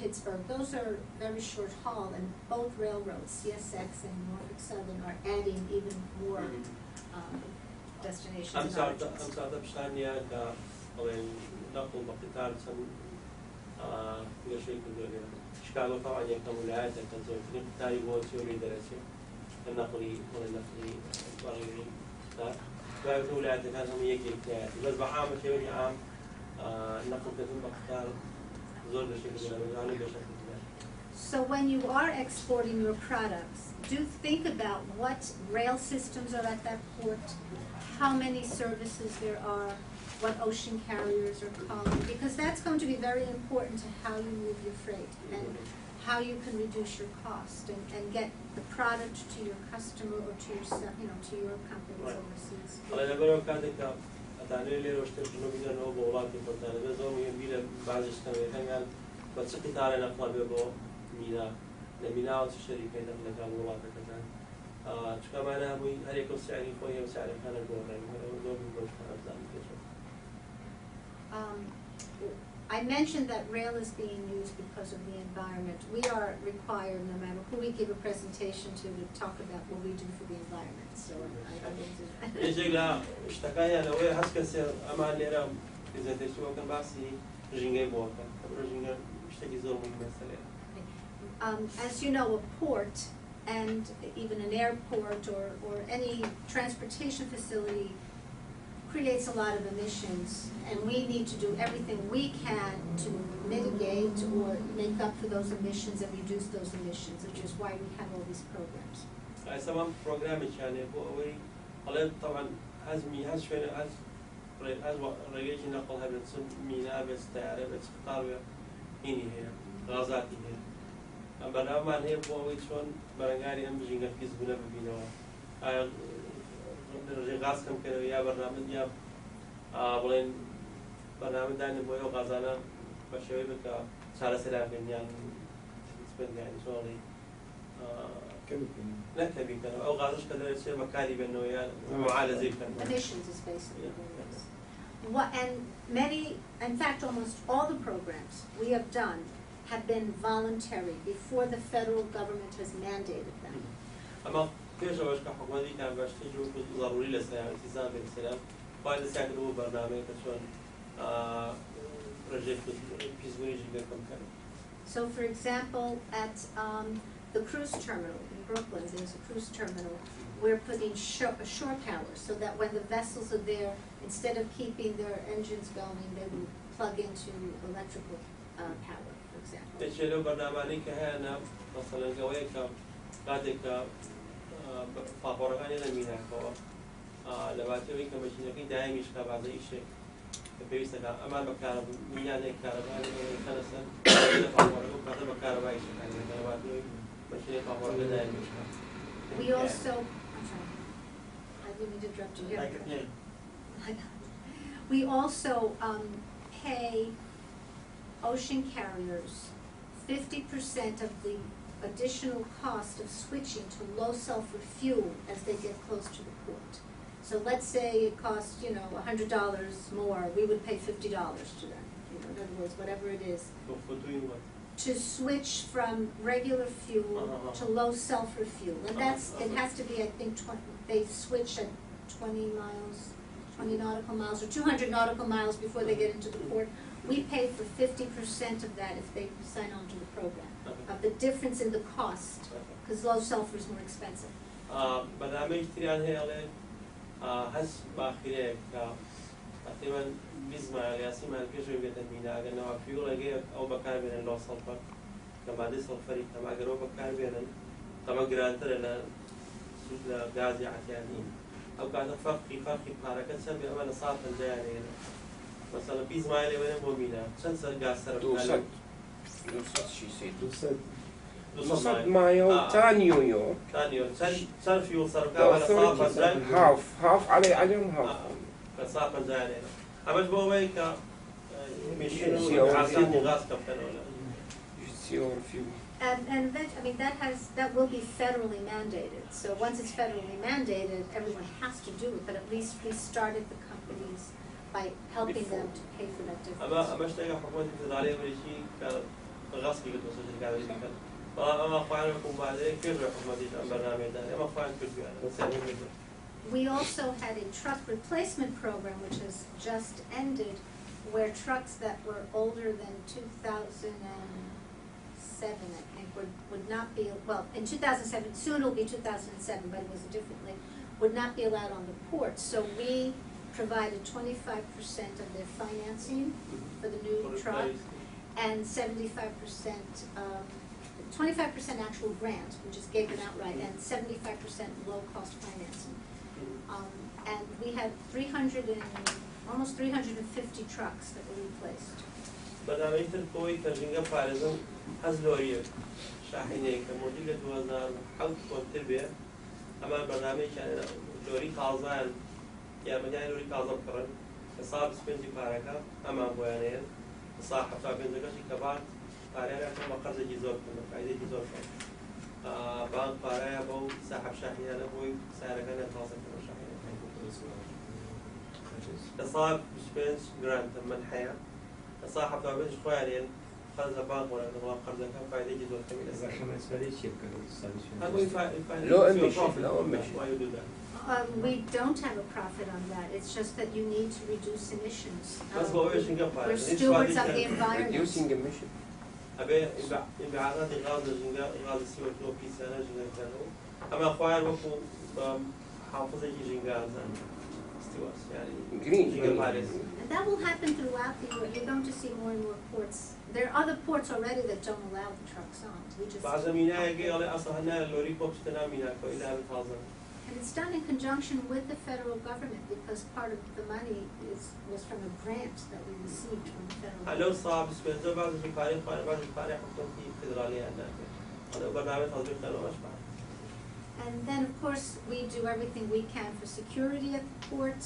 Pittsburgh. Those are very short haul, and both railroads, CSX and Norfolk Southern, are adding even more destinations and origins. نقل بقطار سن يشيك الدنيا. شكاغو طبعا يكتم ولايات يكتم في قطاري بوتيوري درسي النقلي والنقلي وغيره قطار. وهذه ولايات كانهم يجي كتير. بس بعام شيء عام نقل كتم بقطار زور بشكل يعني بشكل. So when you are exporting your products, do think about what rail systems are at that port, how many services there are, what ocean carriers are calling, because that's going to be very important to how you move your freight and how you can reduce your cost and get the product to your customer or to your, to your companies overseas. I mentioned that rail is being used because of the environment. We are required, no matter who we give a presentation to talk about what we do for the environment. So I will do that. As you know, a port and even an airport or any transportation facility creates a lot of emissions, and we need to do everything we can to mitigate or make up for those emissions and reduce those emissions, which is why we have all these programs. سواء برنامج يعني هو قلت طبعا هز شوية هز رجيج نقلها بتصير ميناء بس تيارة بس قطار هني هي غازاتي هي برنامج هي هو شون برنامج هم بيجي نفيز بنا ببينه غاز كم كانوا يا برنامج يا بلين برنامج داني بويا غازانا بشوي بك شارع سلام يعني تسبن يعني شغلي لا تبي كانوا أو غازش كذا شيء مكاري بينه ويا معالجة زي كذا. Emissions is basically what, and many, in fact, almost all the programs we have done have been voluntary before the federal government has mandated them. أما كيف شو بس كحكومة دي كان بس تجوا ضروري للسلام التزام بالسلام بعد ساكنوا برنامج كشون رجعت بيزوني جدا كم كانوا. So, for example, at the cruise terminal in Brooklyn, there's a cruise terminal. We're putting shore power so that when the vessels are there, instead of keeping their engines going, they will plug into electrical power, for example. تشيلوا برنامج كهنا مثلا جويك قادك فابورغاني لمينا كوا لباتوي كمشينا كي دائما يشكا بعض الشيء بيسنا أما بكار مينا كهرباء خلصنا فابورغ وكذا بكهرباء يشكا لباتوي مشينا فابورغ دائما يشكا. We also, I'm sorry, I didn't mean to interrupt you here. We also pay ocean carriers 50% of the additional cost of switching to low sulfur fuel as they get close to the port. So let's say it costs, $100 more, we would pay $50 to them. In other words, whatever it is. For doing what? To switch from regular fuel to low sulfur fuel. And it has to be, I think, they switch at 20 nautical miles, or 200 nautical miles before they get into the port. We pay for 50% of that if they sign on to the program, of the difference in the cost, because low sulfur is more expensive. برنامج تريان هي على هس باخيرك تقريبا بيزما ياسي ما الكيشو يبيت المينا أجا نوع فيول أجا أو بكار بين اللو سلفر كما دي سلفري كما أجا بكار بين كما جرانتر لا سود غاز يعني أو قاعد فرقي بحركة سبي أما نصاف الجاني مثلا بيزما اللي وين هو مينا شن صار غاز سرب دوسات شيء سيد دوسات مايو تا نيويورك شن فيول سرب كمان صاف الجاني هاف عليهم هاف صاف الجاني أما جبوا ويكا مشينو عاصمة غاز كفتنا ولا And that will be federally mandated. So once it's federally mandated, everyone has to do it. But at least we started the companies by helping them to pay for that difference. أما اشتغل حكومة الفدرالية بريشي كغاز كي قد وصلت الكلام اللي كان. أما أخوان لكم بعد كيف حكومة البرنامج ده؟ أما أخوان كل بيان. We also had a truck replacement program which has just ended, where trucks that were older than 2007, I think, would not be, well, in 2007, soon it'll be 2007, but it was differently, would not be allowed on the port. So we provided 25% of their financing for the new truck, and 75%, 25% actual grant, we just gave them outright, and 75% low-cost financing. And we had almost 350 trucks that were replaced. برنامج تركوي ترجمة فارزم هزلورية شاحنة كموديل 2000 والتربية أما برنامج يعني لوري كازان يعني مجال لوري كازان كرن صار سبنجي باركا أما بويانين صاحب سبنجي كشي كبار باريا كم قرض جزور كنا فايدة جزور كنا بانك باريا بو صاحب شاحنة لبوي سعر كنا تواصل كنا شاحنة صاحب سبنج جرانت من حياة صاحب تعبير شوية خلص بانك ولا نبغى قرض كم فايدة جزور كمية لو أمش We don't have a profit on that. It's just that you need to reduce emissions. We're stewards of the environment. Reducing emission. أبي إنبعاثات الغاز غاز CO2 في سنة جنگا كانوا أما خوار وكو حافظة جنگا to us. يعني Green. And that will happen throughout the year. You're going to see more and more ports. There are other ports already that don't allow the trucks on. We just بعض ميناء قال أصلا هنا اللوري كوب تنا ميناء كويلها بتهزر. And it's done in conjunction with the federal government because part of the money was from a grant that we received from the federal government. لو صعب سبته بعض الفقراء بعض الفقراء حطهم في فدرالية هناك. أنا برنامج تهزر كانوا مش بعد. And then, of course, we do everything we can for security at the port.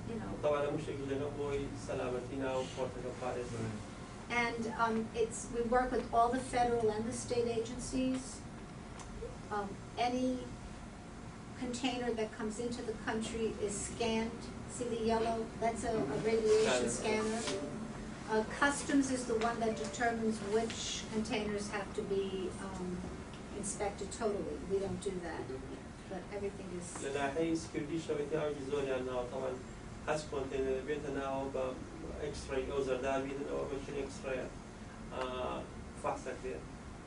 You know. طبعا مش يقولنا بوي سلامتنا وفورتنا فارس. And we work with all the federal and the state agencies. Any container that comes into the country is scanned. See the yellow? That's a radiation scanner. Customs is the one that determines which containers have to be inspected totally. We don't do that, but everything is. لأن الحين security شبكة أو جزء لأنه طبعا حس container بيتنا أو X-ray أو زردال بيتنا أو ماشين X-ray فحص كده.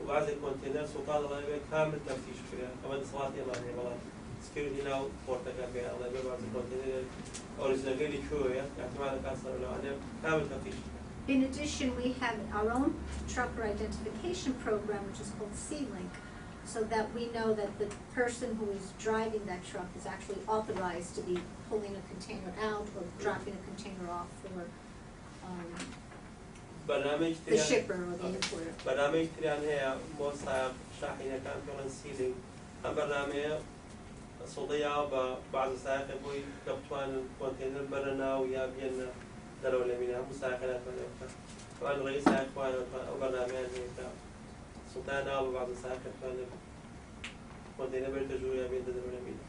وبعض الكونتينر سلطان الله يبي كامل تفتيش كده. كمان صلاة يمانية والله. security now portaka كده الله يبي بعض الكونتينر original غير شوية احتمال كسر ولا أنا كامل تفتيش. In addition, we have our own trucker identification program, which is called C-Link, so that we know that the person who is driving that truck is actually authorized to be pulling a container out or dropping a container off for the shipper or the importer. برنامج تريان هي موسى شاحنة كان كمان C-Link. هم برنامج صديع بعض السائق بوي كبتوان كونتينر برنا ويا بينا دلولة منها مساعدات منها. طبعا رئيس الإخوان أو برنامج هيك سلطانة وبعض السائق كان كونتينر برتجوا يا بين دلولة منها.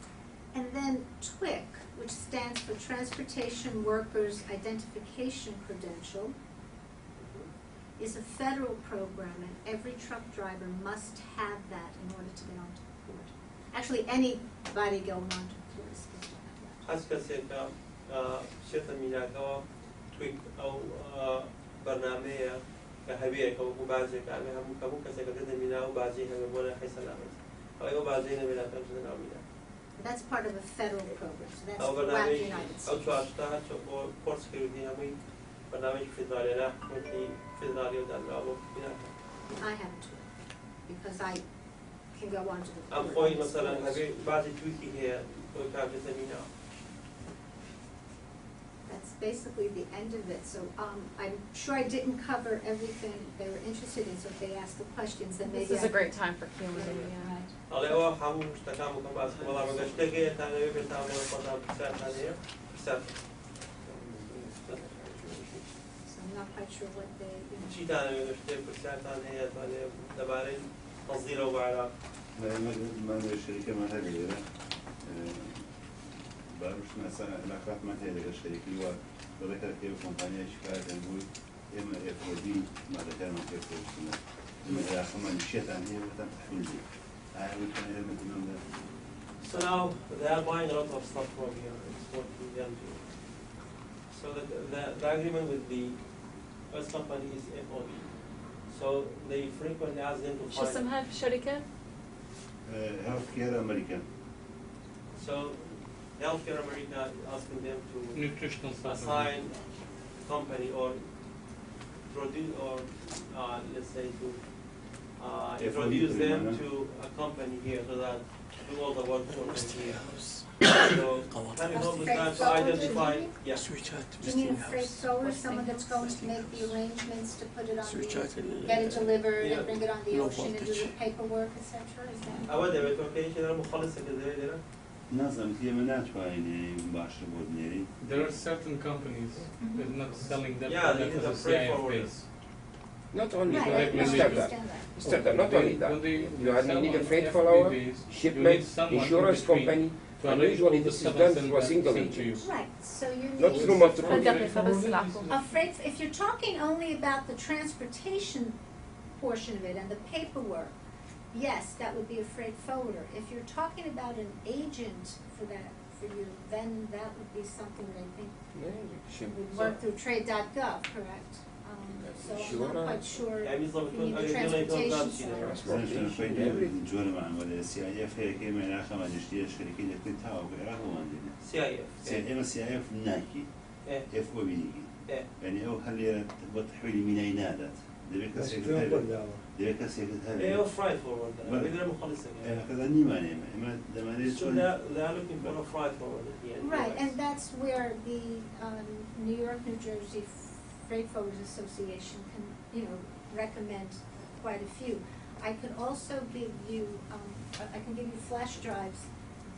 And then TWIC, which stands for Transportation Workers Identification Credential, is a federal program, and every truck driver must have that in order to get onto the port. Actually, anybody going onto the port is supposed to have that. حسب سيرك شرطة ميناء تويك أو برنامج كهبية أو بعضي كأنه هم كم كسر كذا ميناء وبعضي هم بونا حي سلامة أو بعضي هم بنا كم سنة ميناء. That's part of a federal program, so that's أو throughout the برنامج United States. أو شو أشتغل شو port security همي برنامج فيدرالي لا مثلي فيدرالي ودالنا أو ميناء. I have a TWIC because I can go onto the port. أم خوي مثلا هبي بعضي تويكي هي تويك عجزة ميناء. That's basically the end of it. So I'm sure I didn't cover everything they were interested in. So if they ask the questions, then maybe This is a great time for Q&A. Yeah. الله هو حمو مشتكام وكم بعض والله ما قشتكي تاني يبي تعمل قطع بسات ثانية بسات. So I'm not quite sure what they. شيء تاني قشتكي بسات ثانية ثانية دبارين تصدير وعراق. ما الشركة ما هذه باروش مثلا علاقات ما هي لك الشركة وذكر كيف كومبانيا شكاية نقول إما FOD ما ذكر ما كيف تسمى إما إذا كمان الشيء عن هي وتم تحويل دي هاي وكان هذا مثل ما So now they are buying a lot of stuff from here, exporting them to. So the agreement with the first company is FOD. So they frequently ask them to شو اسمها الشركة؟ Healthcare American. So Healthcare America is asking them to Nutritional assign company or produce or let's say to introduce them to a company here so that do all the work for them here. So can you help with that to identify? Yeah. Do you mean a freight forwarder, someone that's going to make the arrangements to put it on the, get it delivered and bring it on the ocean and do the paperwork, etc.? Is that? أود أتوقع أنا مخلص كده ده. نظم هي منات وين مباشر بودنيري. There are certain companies that are not selling that Yeah, product these as are a freight CIF forwarders. base. Not only Right, that, I Mr. understand that. Mr. Not only that, you need a freight follower, shipment, insurance company, and usually this is done through a single agent. Right, so you need. Not through multiple A freight, if you're talking only about the transportation portion of it and the paperwork, yes, that would be a freight forwarder. If you're talking about an agent for that, for you, then that would be something that I think would work through trade.gov, correct? So I'm not quite sure يعني بالضبط if you need the transportation side. جوانا مع ولا CIF هي كمان علاقة مع الاشتياق الشركية اللي كنت هاو بعلاقة عندنا. CIF CIF ناكي. F وبيجي. يعني أو خلي بتحويل من عينادات. دبيك سيكت هذا. إيه فرايد فورورد. بدنا مخلصين. كذا نيماني ما دماني. So they're looking for a freight forwarder. Right, and that's where the New York, New Jersey Freight Forwarders Association can, recommend quite a few. I could also give you, I can give you flash drives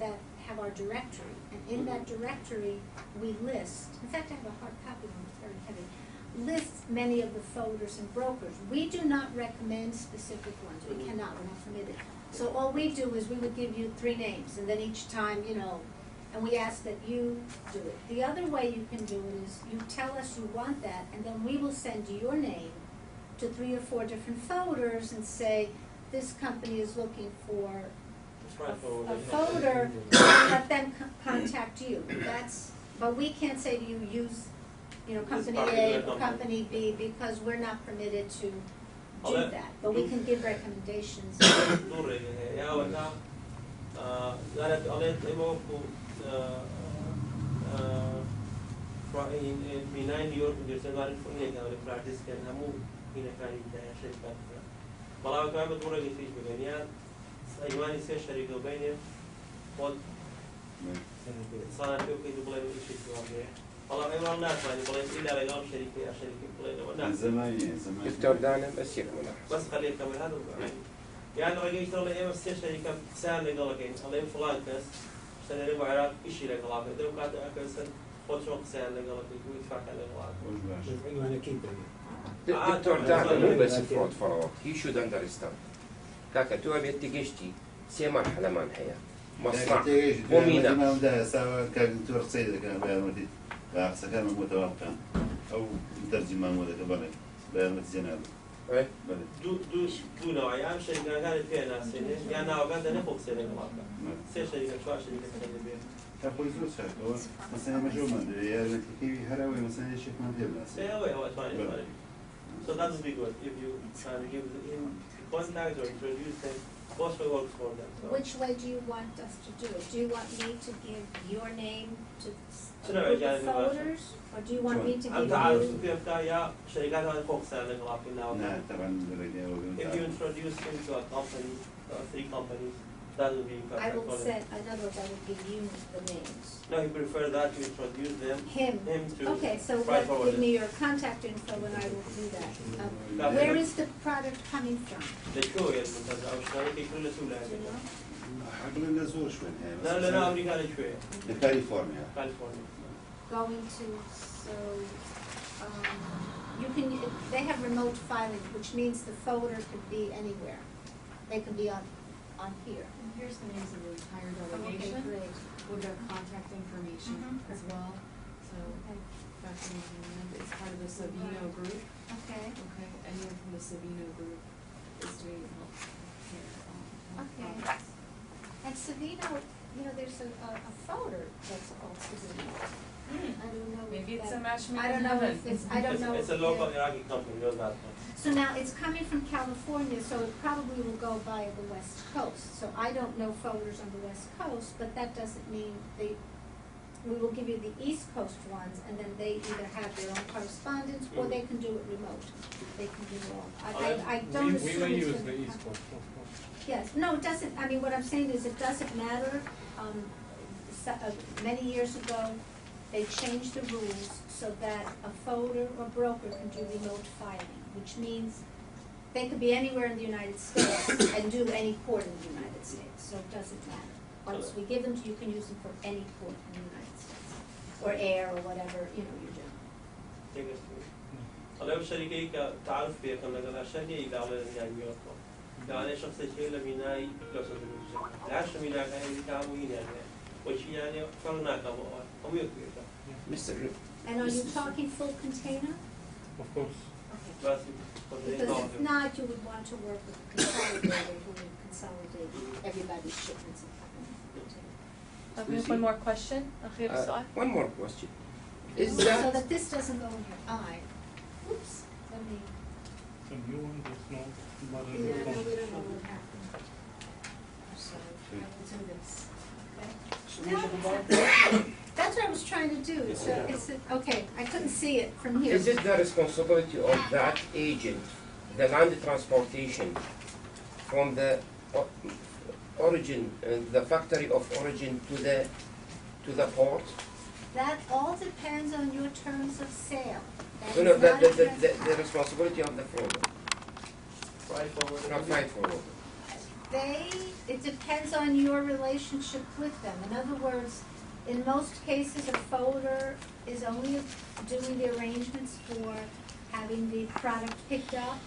that have our directory, and in that directory we list, in fact I have a hard copy one, it's very heavy, lists many of the forwarders and brokers. We do not recommend specific ones, we cannot, we're not permitted. So all we do is we would give you 3 names, and then each time, and we ask that you do it. The other way you can do it is you tell us you want that, and then we will send your name to 3 or 4 different forwarders and say, this company is looking for a forwarder, and let them contact you. But we can't say to you, use, company A or company B, because we're not permitted to do that. But we can give recommendations. in نيويورك بيرسلوا الفنية كانوا البراكتس كان همو هنا كان يبدأ شركات بلا كمان بتمر اللي فيه بينيان أيواني سير شركة بينه قد صار فيه كده بلا شيء كمان بلا أيوان الناس يعني بلا إلا بيجام شركة بلا زمان دكتور دانا بس يكمل. بس خليه يكمل هذا يعني رجع يشتغل أيام سير شركة سان لقالك يعني الله يفلان كاس اشتغل ربع عراق إشي لقالك إذا كانت أكثر دكتور دانا مو بس فرود فولو he should understand. كاكا تو بيتجيشتي سي مرحلة من هي مصنع ومينا. ما ده سواء كان دكتور سيد كان بياناتي بأقصى كان متوقع أو مترجم مودا كبرت بيانات جناب. دو نوعي أهم شيء كانت فيها ناس يعني نوعات أنا فوق سنة واقع. سير شركة شو شركة سنة بيه. تقول زوج شكله مثلا مجرد ما أدري يعني كيف هراوي مثلا شيء ما تبلاس. Yeah, well, fine. So that would be good if you try to give him contact or introduce them. Also works for them. So. Which way do you want us to do it? Do you want me to give your name to no, group of forwarders, or do you want me to give you? If you introduce him to a company, 3 companies, that would be perfect. I will set, in other words, I will give you the names. No, he prefers that to introduce them. Him to. Okay, so give me your contact info and I will do that. Where is the product coming from? The Korean, because I was trying to get to the حقول نزور شوي لا لا لا أمريكا شوي. كاليفورنيا. Going to, so you can, they have remote filing, which means the forwarder could be anywhere. They can be on here. And here's the names of the entire delegation with their contact information as well. So that's it's part of the Savino group. Okay. Okay. Anyone from the Savino group is doing help here. Okay. And Savino, there's a folder that's called Savino. I don't know. Maybe it's a match made I don't in know heaven. if it's. I don't know. It's a local Iraqi company. Knows that. So now it's coming from California, so it probably will go by the West Coast. So I don't know forwarders on the West Coast, but that doesn't mean we will give you the East Coast ones, and then they either have their own correspondence or they can do it remote. They can do all. I don't assume we may it's use gonna the come. East Coast, of course. Yes, no, it doesn't, I mean, what I'm saying is it doesn't matter. Many years ago, they changed the rules so that a forwarder or broker can do remote filing, which means they could be anywhere in the United States and do any port in the United States, so it doesn't matter. Once we give them to you, you can use them for any port in the United States, or air, or whatever, you're doing. أنا بشركة تعرف فيها كنا قلنا شركة إذا على نيويورك يعني شخص شيء لميناي لو سوينا العشرة ميناي كان يكاموين يعني وشي يعني فرنا كمان هم يكفي. Mr. And are you talking full container? Of course. Okay. Because if not, you would want to work with a consolidator who would consolidate everybody's shipments and containers. One more question. One more question. So that this doesn't go in your eye. Oops. Some new one, there's no modern Yeah, no, phone. we don't know what happened. So, I will do this, okay? That's what I was trying to do. Okay, I couldn't see it from here. Is it the responsibility of that agent, the land transportation, from the origin, the factory of origin to the port? That all depends on your terms of sale. No, no, the responsibility of the forwarder. Not freight forwarder. It depends on your relationship with them. In other words, in most cases, a forwarder is only doing the arrangements for having the product picked up,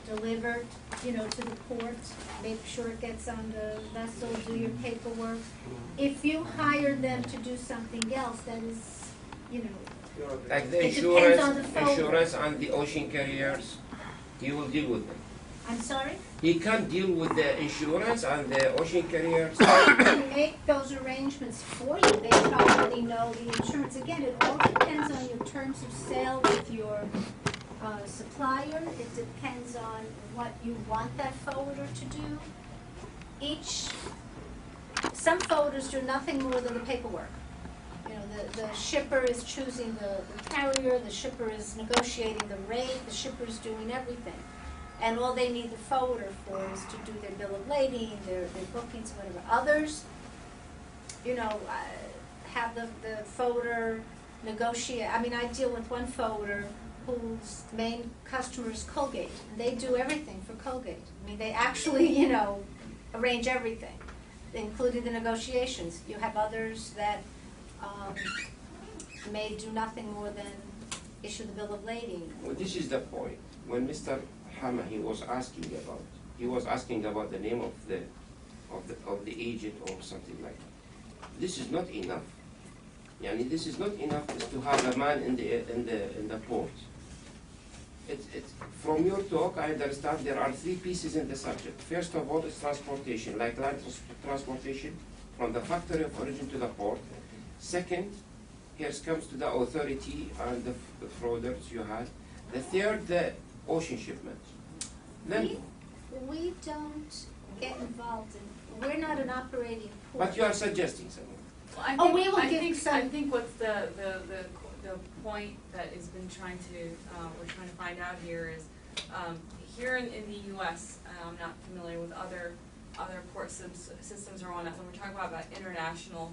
delivered, to the port, make sure it gets on the vessel, do your paperwork. If you hire them to do something else, that is, Like the it depends on the insurance and the ocean carriers, he will deal with them. I'm sorry? He can't deal with the insurance and the ocean carriers. To make those arrangements for you, they probably know the insurance. Again, it all depends on your terms of sale with your supplier. It depends on what you want that forwarder to do. Some forwarders do nothing more than the paperwork. The shipper is choosing the carrier, the shipper is negotiating the rate, the shipper is doing everything. And all they need the forwarder for is to do their bill of lading, their bookings, whatever. Others, have the forwarder negotiate. I mean, I deal with one forwarder whose main customer is Colgate, and they do everything for Colgate. I mean, they actually, arrange everything, including the negotiations. You have others that may do nothing more than issue the bill of lading. Well, this is the point. When Mr. Hama, he was asking about the name of the agent or something like that. This is not enough. This is not enough to have a man in the port. It's from your talk, I understand there are three pieces in the subject. First of all, it's transportation, like land transportation from the factory of origin to the port. Second, here comes to the authority and the frauders you had. The third, the ocean shipment. Then, we don't get involved in. We're not an operating port. But you are suggesting something. Well, we will I give some. think what's the point that has been we're trying to find out here is here in the U.S. I'm not familiar with other port systems or whatnot. When we're talking about international,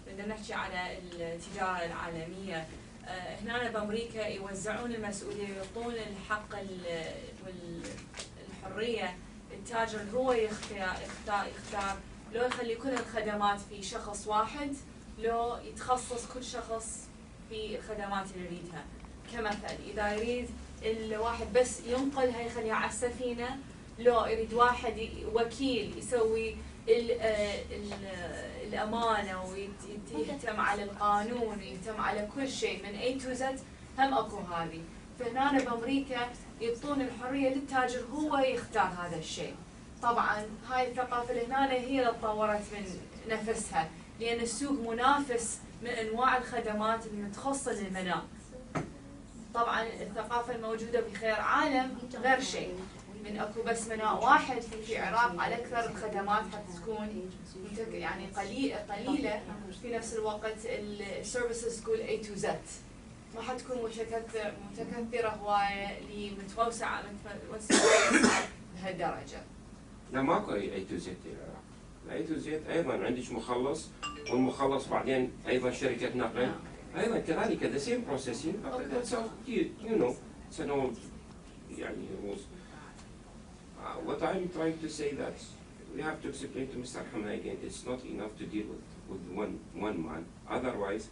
بدنا نحكي على التجارة العالمية. هنا بأمريكا يوزعون المسؤولية ويعطون الحق والحرية التاجر هو يختار لو يخلي كل الخدمات في شخص واحد لو يتخصص كل شخص في الخدمات اللي يريدها. كمثل إذا يريد الواحد بس ينقلها يخليها على السفينة، لو يريد واحد وكيل يسوي الأمانة ويهتم على القانون ويهتم على كل شيء من A to Z، هم أكو هذه. فهنا بأمريكا يعطون الحرية للتاجر هو يختار هذا الشيء. طبعا هاي الثقافة اللي هنا هي اللي تطورت من نفسها، لأن السوق منافس من أنواع الخدمات المتخصصة للمنام. طبعا الثقافة الموجودة بخير عالم غير شيء، من اكو بس مناء واحد في العراق على اكثر الخدمات حتكون قليلة في نفس الوقت السيرفيسز تقول A to Z، ما حتكون متكثرة هواية لمتوسعة بهالدرجة. لا ماكو A to Z في العراق. A to Z ايضا عندك مخلص، والمخلص بعدين ايضا شركة نقل، ايضا كذلك the same processing. That's how it's an old rules. What I'm trying to say that we have to explain to Mr. Hamna again, it's not enough to deal with one man. Otherwise,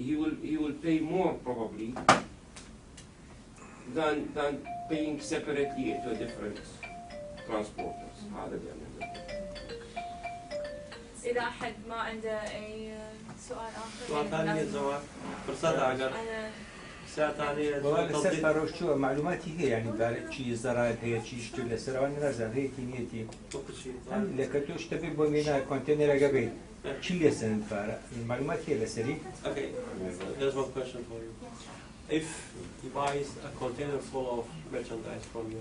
he will pay more probably than paying separately to different transporters. هذا بيعمل. إذا أحد ما عنده أي سؤال آخر. سؤال ثاني زواج فرصة عقر. والله لسه فاروش شو معلوماتي هي بارد شيء زراعة هي شيء شتول لسه أنا نزل هي تينيتي هم لكتوش تبي بمينا كونتينر قبل شيء لسه نفارق المعلومات هي لسري. Okay, here's one question for you. if he buys a container full of merchandise from you,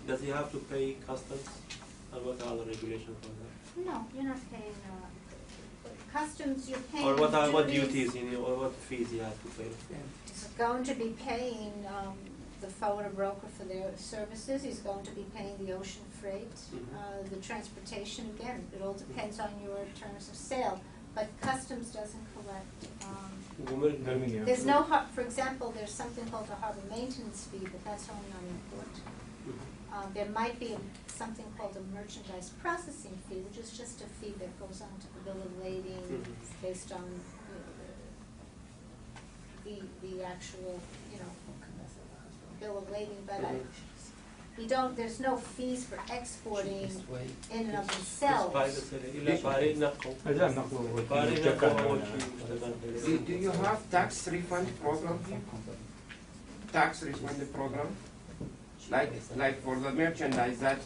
does he have to pay customs? And what are the regulations for that? No, you're not paying customs, you're paying Or what duties. duties, or what fees he has to pay? He's going to be paying the forwarder broker for their services. He's going to be paying the ocean freight, the transportation. Again, it all depends on your terms of sale. But customs doesn't collect. There's no, for example, there's something called a harbor maintenance fee, but that's only on import. There might be something called a merchandise processing fee, which is just a fee that goes on to the bill of lading based on the actual, bill of lading. But we don't. There's no fees for exporting in and of themselves. Do you have tax refund program here? Tax refund program? Like for the merchandise that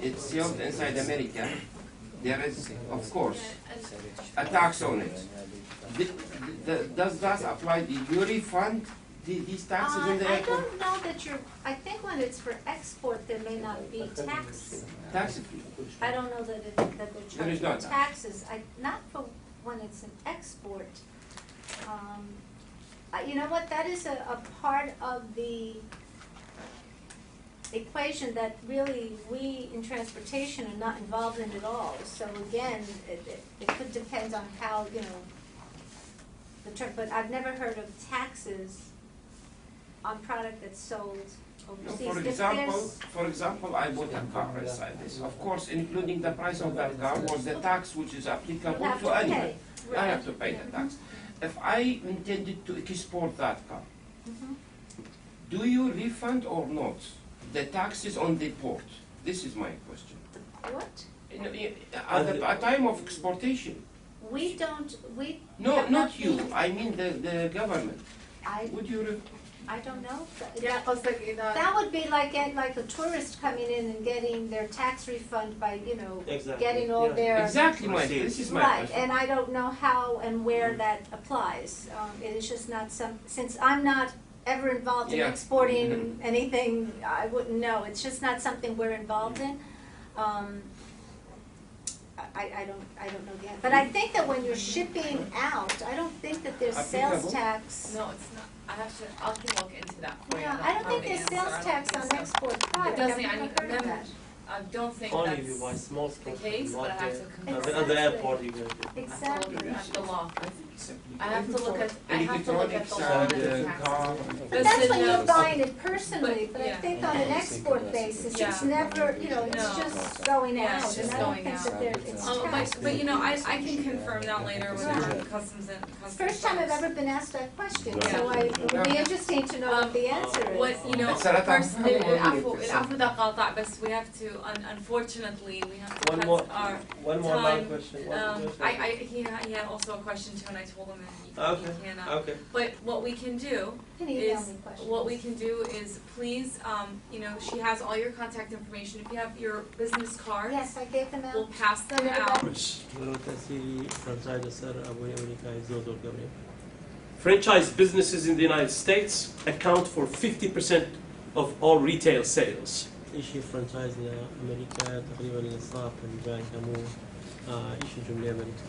it's sold inside America, there is, of course, a tax on it. Does that apply? Do you refund these taxes in the airport? I don't know that I think when it's for export, there may not be tax. Tax fee? I don't know that they're charging taxes. Not for when it's an export. You know what? That is a part of the equation that really we in transportation are not involved in at all. So again, it could depend on how, the term, but I've never heard of taxes on product that's sold overseas. For example, I bought a car inside this. Of course, including the price of that car was the tax which is applicable to anyone. I have to pay the tax. If I intended to export that car, do you refund or not the taxes on the port? This is my question. What? At the time of exportation. No, not you. I mean the government. Would you? I don't know. That would be like a tourist coming in and getting their tax refund by getting all their exactly my. This is my question. And I don't know how and where that applies. It is just not since I'm not ever involved in exporting anything, I wouldn't know. It's just not something we're involved in. I don't know the answer. But I think that when you're shipping out, I don't think that there's sales tax. No, it's not. I'll look into that for you. Yeah, I don't think there's sales tax on export products. I don't think only that's if you buy small the case, but I have to confirm. At the airport, you get exactly. At the law. I have to look at the law. But that's when you're buying it personally. But I think on an export basis, it's never, it's just going out. It's just going out. But I can confirm that later with our customs and customs. First time I've ever been asked that question, so it would be interesting to know what the answer is. First, العفو ده قاطع, بس we have to, unfortunately, we have to cut our one more time. question. He had also a question too, and I told him that he cannot. Okay. But what we can do is please, she has all your contact information. If you have your business cards, yes, I gave them out. We'll pass them out. Franchise businesses in the United States account for 50% of all retail sales. شيء فرانشايز لأمريكا تقريبا الصاف البنك مو شيء جملة أمريكا.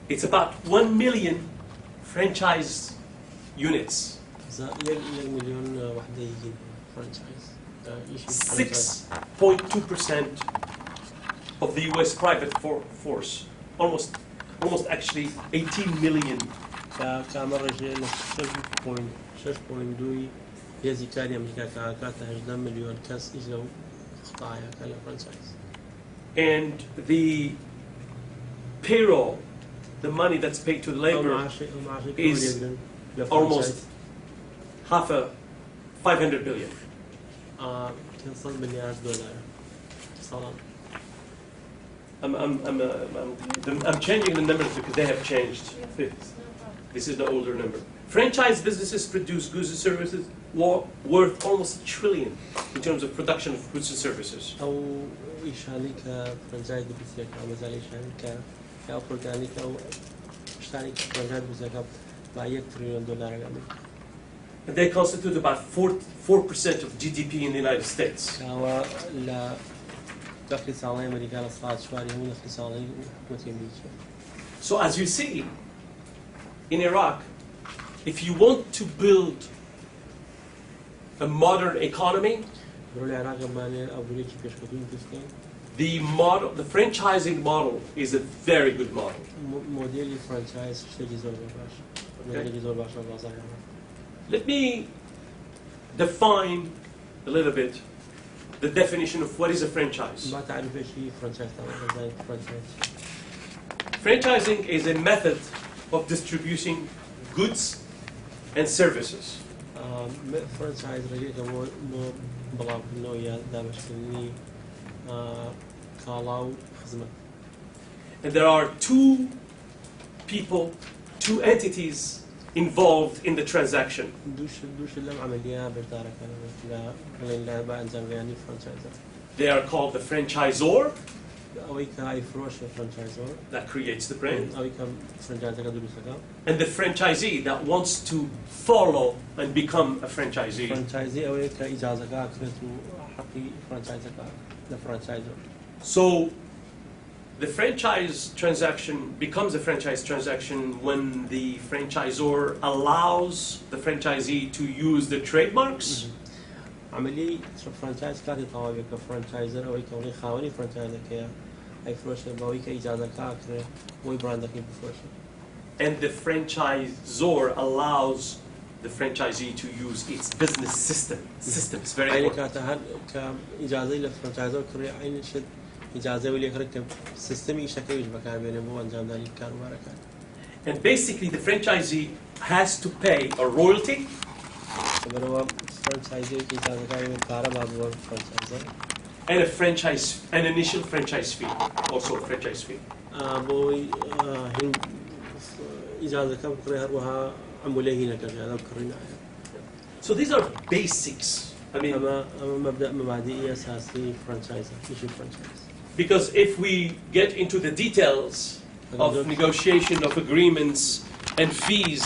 It's about 1 million franchise units. 6.2% of the U.S. private force, almost actually 18 million. And the payroll, the money that's paid to the labor, is almost $500 billion. I'm changing the numbers because they have changed. This is the older number. Franchise businesses produce goods and services worth almost $1 trillion in terms of production of goods and services. با $1 تریلیون ئەمریکی. And they constitute about 4% of GDP in the United States. کاوە لە دەخلی ساڵی ئەمریکا لە سەعات چواری هەموو دەخلی ساڵی حکوومەتی ئەمریکا. So as you see, in Iraq, if you want to build a modern economy, the franchising model is a very good model. Okay. Let me define a little bit the definition of what is a franchise. Franchising is a method of distributing goods and services. And there are two people, two entities involved in the transaction. They are called the franchisor, that creates the brand, and the franchisee that wants to follow and become a franchisee. So the franchise transaction becomes a franchise transaction when the franchisor allows the franchisee to use the trademarks. عملي فرانچایز کاری تاوی که فرانچایزر اوی که اونی خاونی فرانچایز که ای فروشه باوی که اجازه کاره وی براند که بفروشه. And the franchisor allows the franchisee to use its business system. System is very important. که هر که اجازه ل فرانچایزر کاری این شد اجازه ولی کاری که سیستمی شکلیش بکار بیاره بو انجام دادن کاروبار کار. And basically the franchisee has to pay a royalty. And an initial franchise fee, also a franchise fee. So these are basics. I mean, because if we get into the details of negotiation of agreements and fees.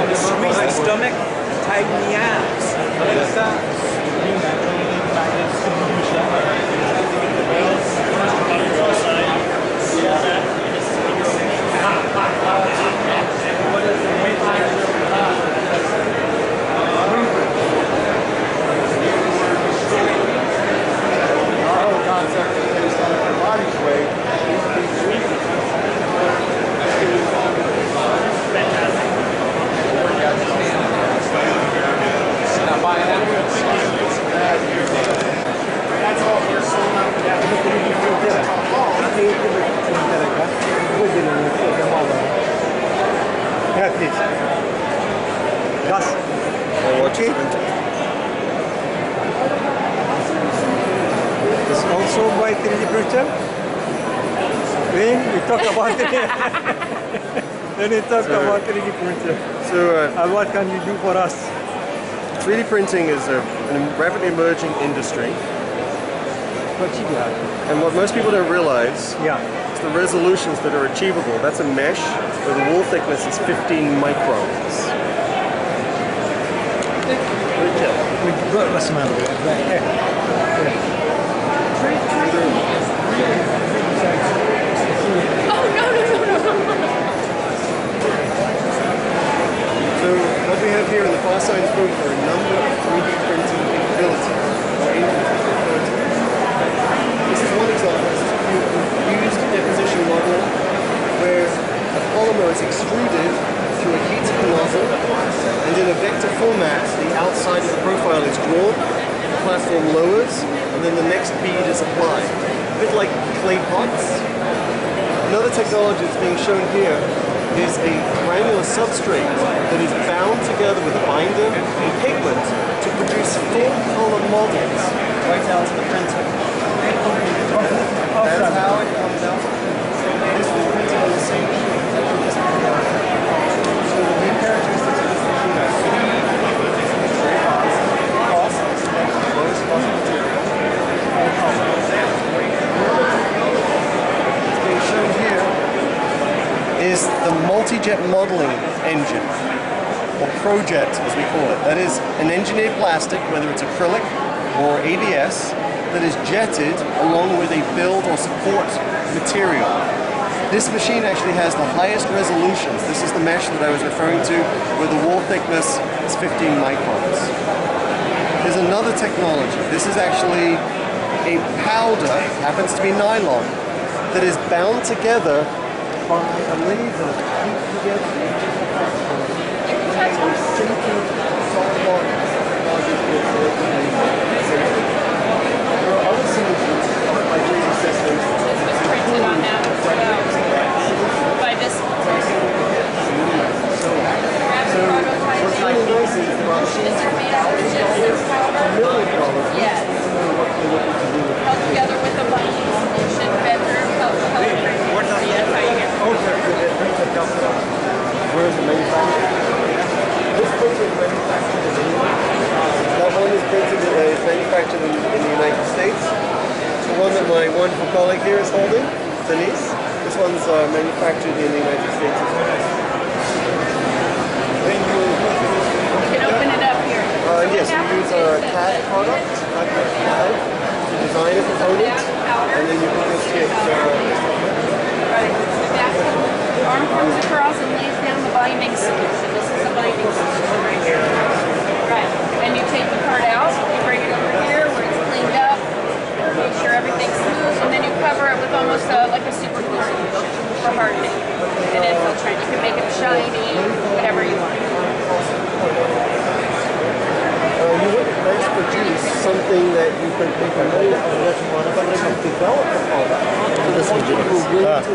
to squeeze the stomach, tighten the abs. Yeah, please. Gus. Okay. It's also by 3D printer. Then we talk about it. Then we talk about 3D printer. So, and what can you do for us? 3D printing is a rapidly emerging industry. And what most people don't realize is the resolutions that are achievable. That's a mesh where the wall thickness is 15 microns. So what we have here in the Far Science booth are a number of 3D printing capabilities, or engines as we refer to them. This is one example. This is a fused deposition model where a polymer is extruded through a heated nozzle, and in a vector format, the outside of the profile is drawn, the platform lowers, and then the next bead is applied. A bit like clay pots. Another technology that's being shown here is a granular substrate that is bound together with a binder and pigment to produce full color models right out to the printer. That's how it comes out. This was printed on the same sheet. So the main characteristics of this machine are speed, very fast, cost, lowest cost material, and color. What's being shown here is the multi-jet modeling engine, or ProJet as we call it. That is an engineered plastic, whether it's acrylic or ABS, that is jetted along with a build or support material. This machine actually has the highest resolutions. This is the mesh that I was referring to, where the wall thickness is 15 microns. There's another technology. This is actually a powder, happens to be nylon, that is bound together by a laser heat together. There are other solutions like 3D systems. Printed on that by this. So what's really nice is there are machines for thousands of dollars, $1 million. Yes. What they're looking to do. Held together with a binding solution, better color printing. That's how you get Where is it manufactured? This printer is manufactured in England. That one is manufactured in the United States. The one that my wonderful colleague here is holding, Denise, this one's manufactured in the United States as well. You can open it up here. Yes, we use our CAD product, CAD, to design a component, and then you can just hit The arm comes across and lays down the binding solution. This is the binding solution right here. Right. And you take the part out, you bring it over here where it's cleaned up, make sure everything's smooth, and then you cover it with almost like a super glue solution for hardening. And infiltrate. You can make it shiny, whatever you want. You wouldn't mass produce something that you can make a million unless you want to develop a product. So this one people willing to.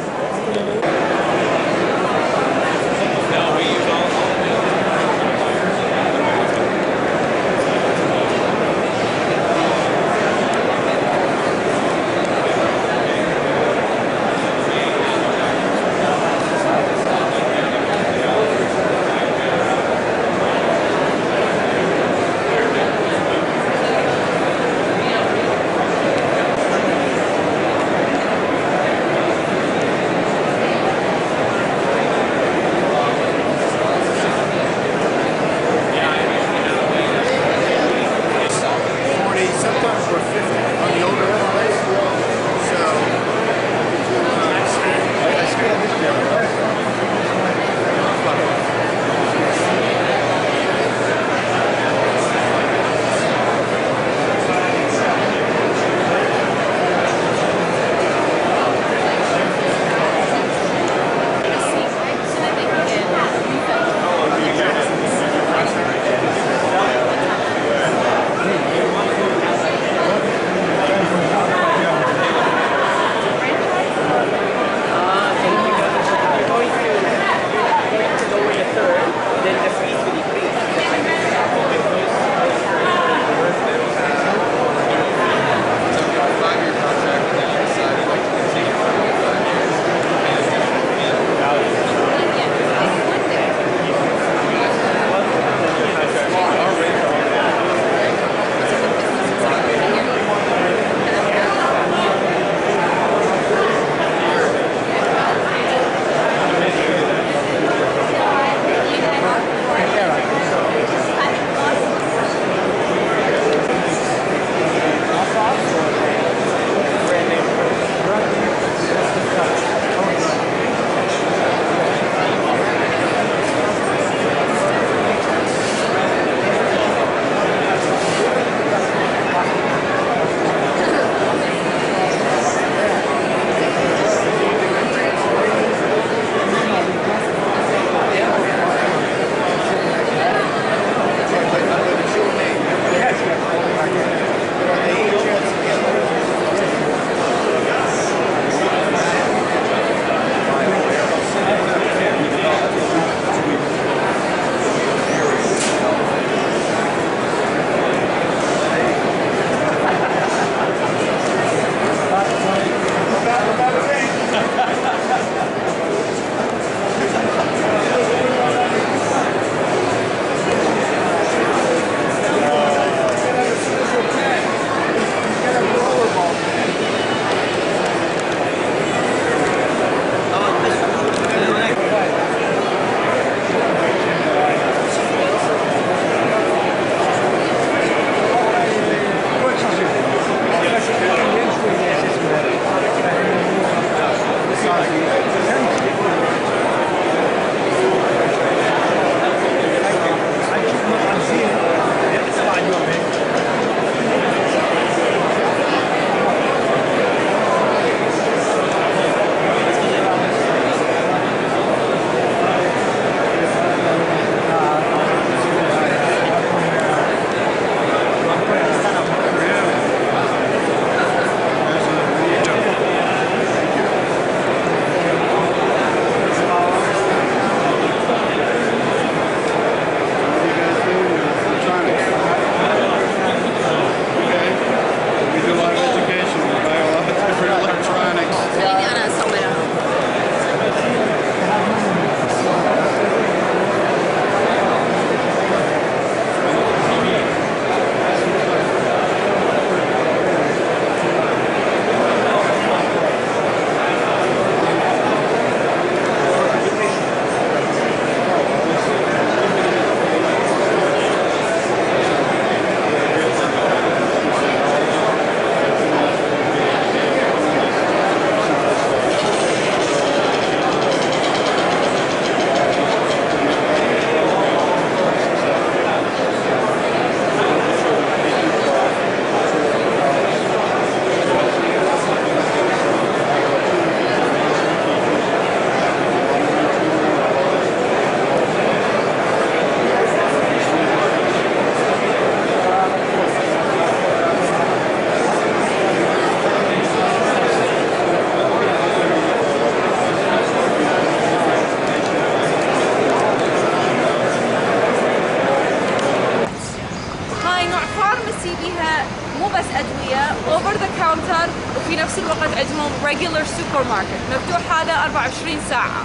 regular سوبر ماركت مفتوح هذا 24 ساعة.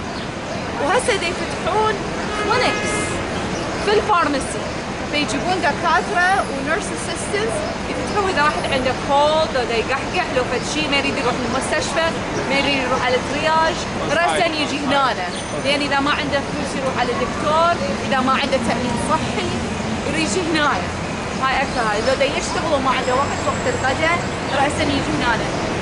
وهسه يفتحون كلينكس في الفارماسي، فيجيبون دكاترة ونيرس اسيستنتس يفتحون إذا واحد عنده كولد ولا يقحقح لو فد شيء ما يريد يروح المستشفى، ما يريد يروح على الترياج، رأسا يجي هنا، لأن إذا ما عنده فلوس يروح على الدكتور، إذا ما عنده تأمين صحي يجي هنا. هاي أكثر هاي لو دا يشتغل وما عنده وقت الغداء رأسا يجي هنا.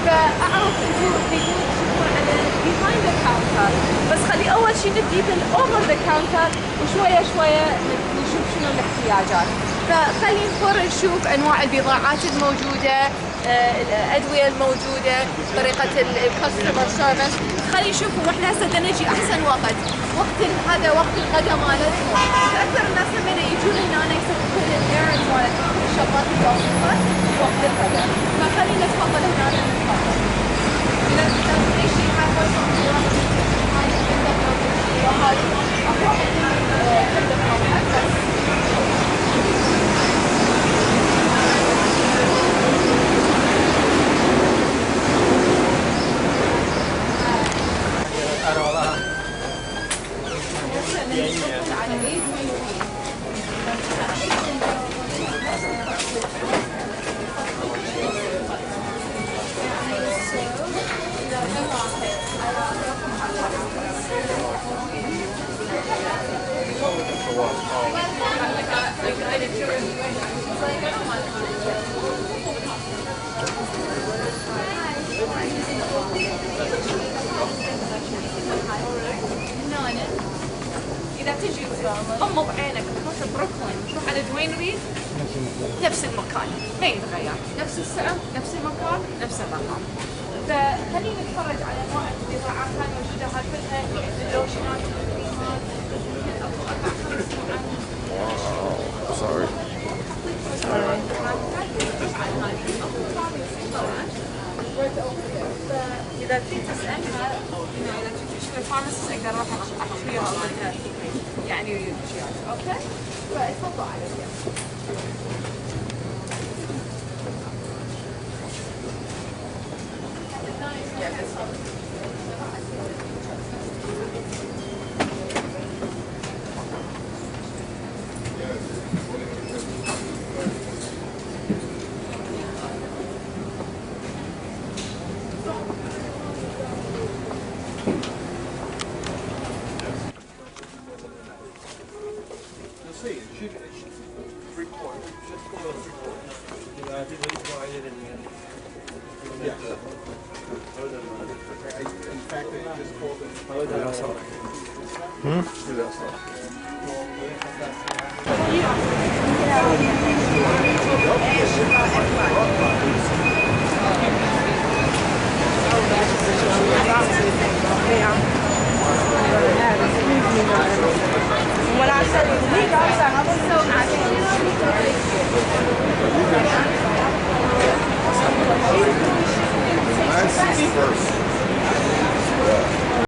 فأعرف أنتم تشوفون على behind the counter، بس خلي أول شيء نبدي بالأوفر ذا كاونتر وشوية شوية نشوف شنو الاحتياجات. فخلي نفر نشوف أنواع البضاعات الموجودة، الأدوية الموجودة، طريقة الكاستمر سيرفيس. خلي نشوفوا واحنا هسه نجي أحسن وقت هذا وقت الغداء مالتهم. أكثر الناس لما يجون هنا يسوون الإيرنز مالتهم الشغلات الواجبات وقت الغداء. فخلينا نتفضل هنا نتفضل. إذا أي شيء هاي إذا تجي غمض عينك تروح بروكلين تروح على دوين ريد نفس المكان ما يتغير، نفس السعر نفس المكان نفس الرقم. فخلينا نتفرج على انواع البضاعات هاي موجوده هاي كلها، اللوشنات والكريمات، اكو 4-5 نوعات. Sorry. إذا تريد تسألها إذا تريد تشتري فارماسيست أقدر أروح أحكيها أو يعني أشياء، أوكي؟ فتفضل عليك. Yeah.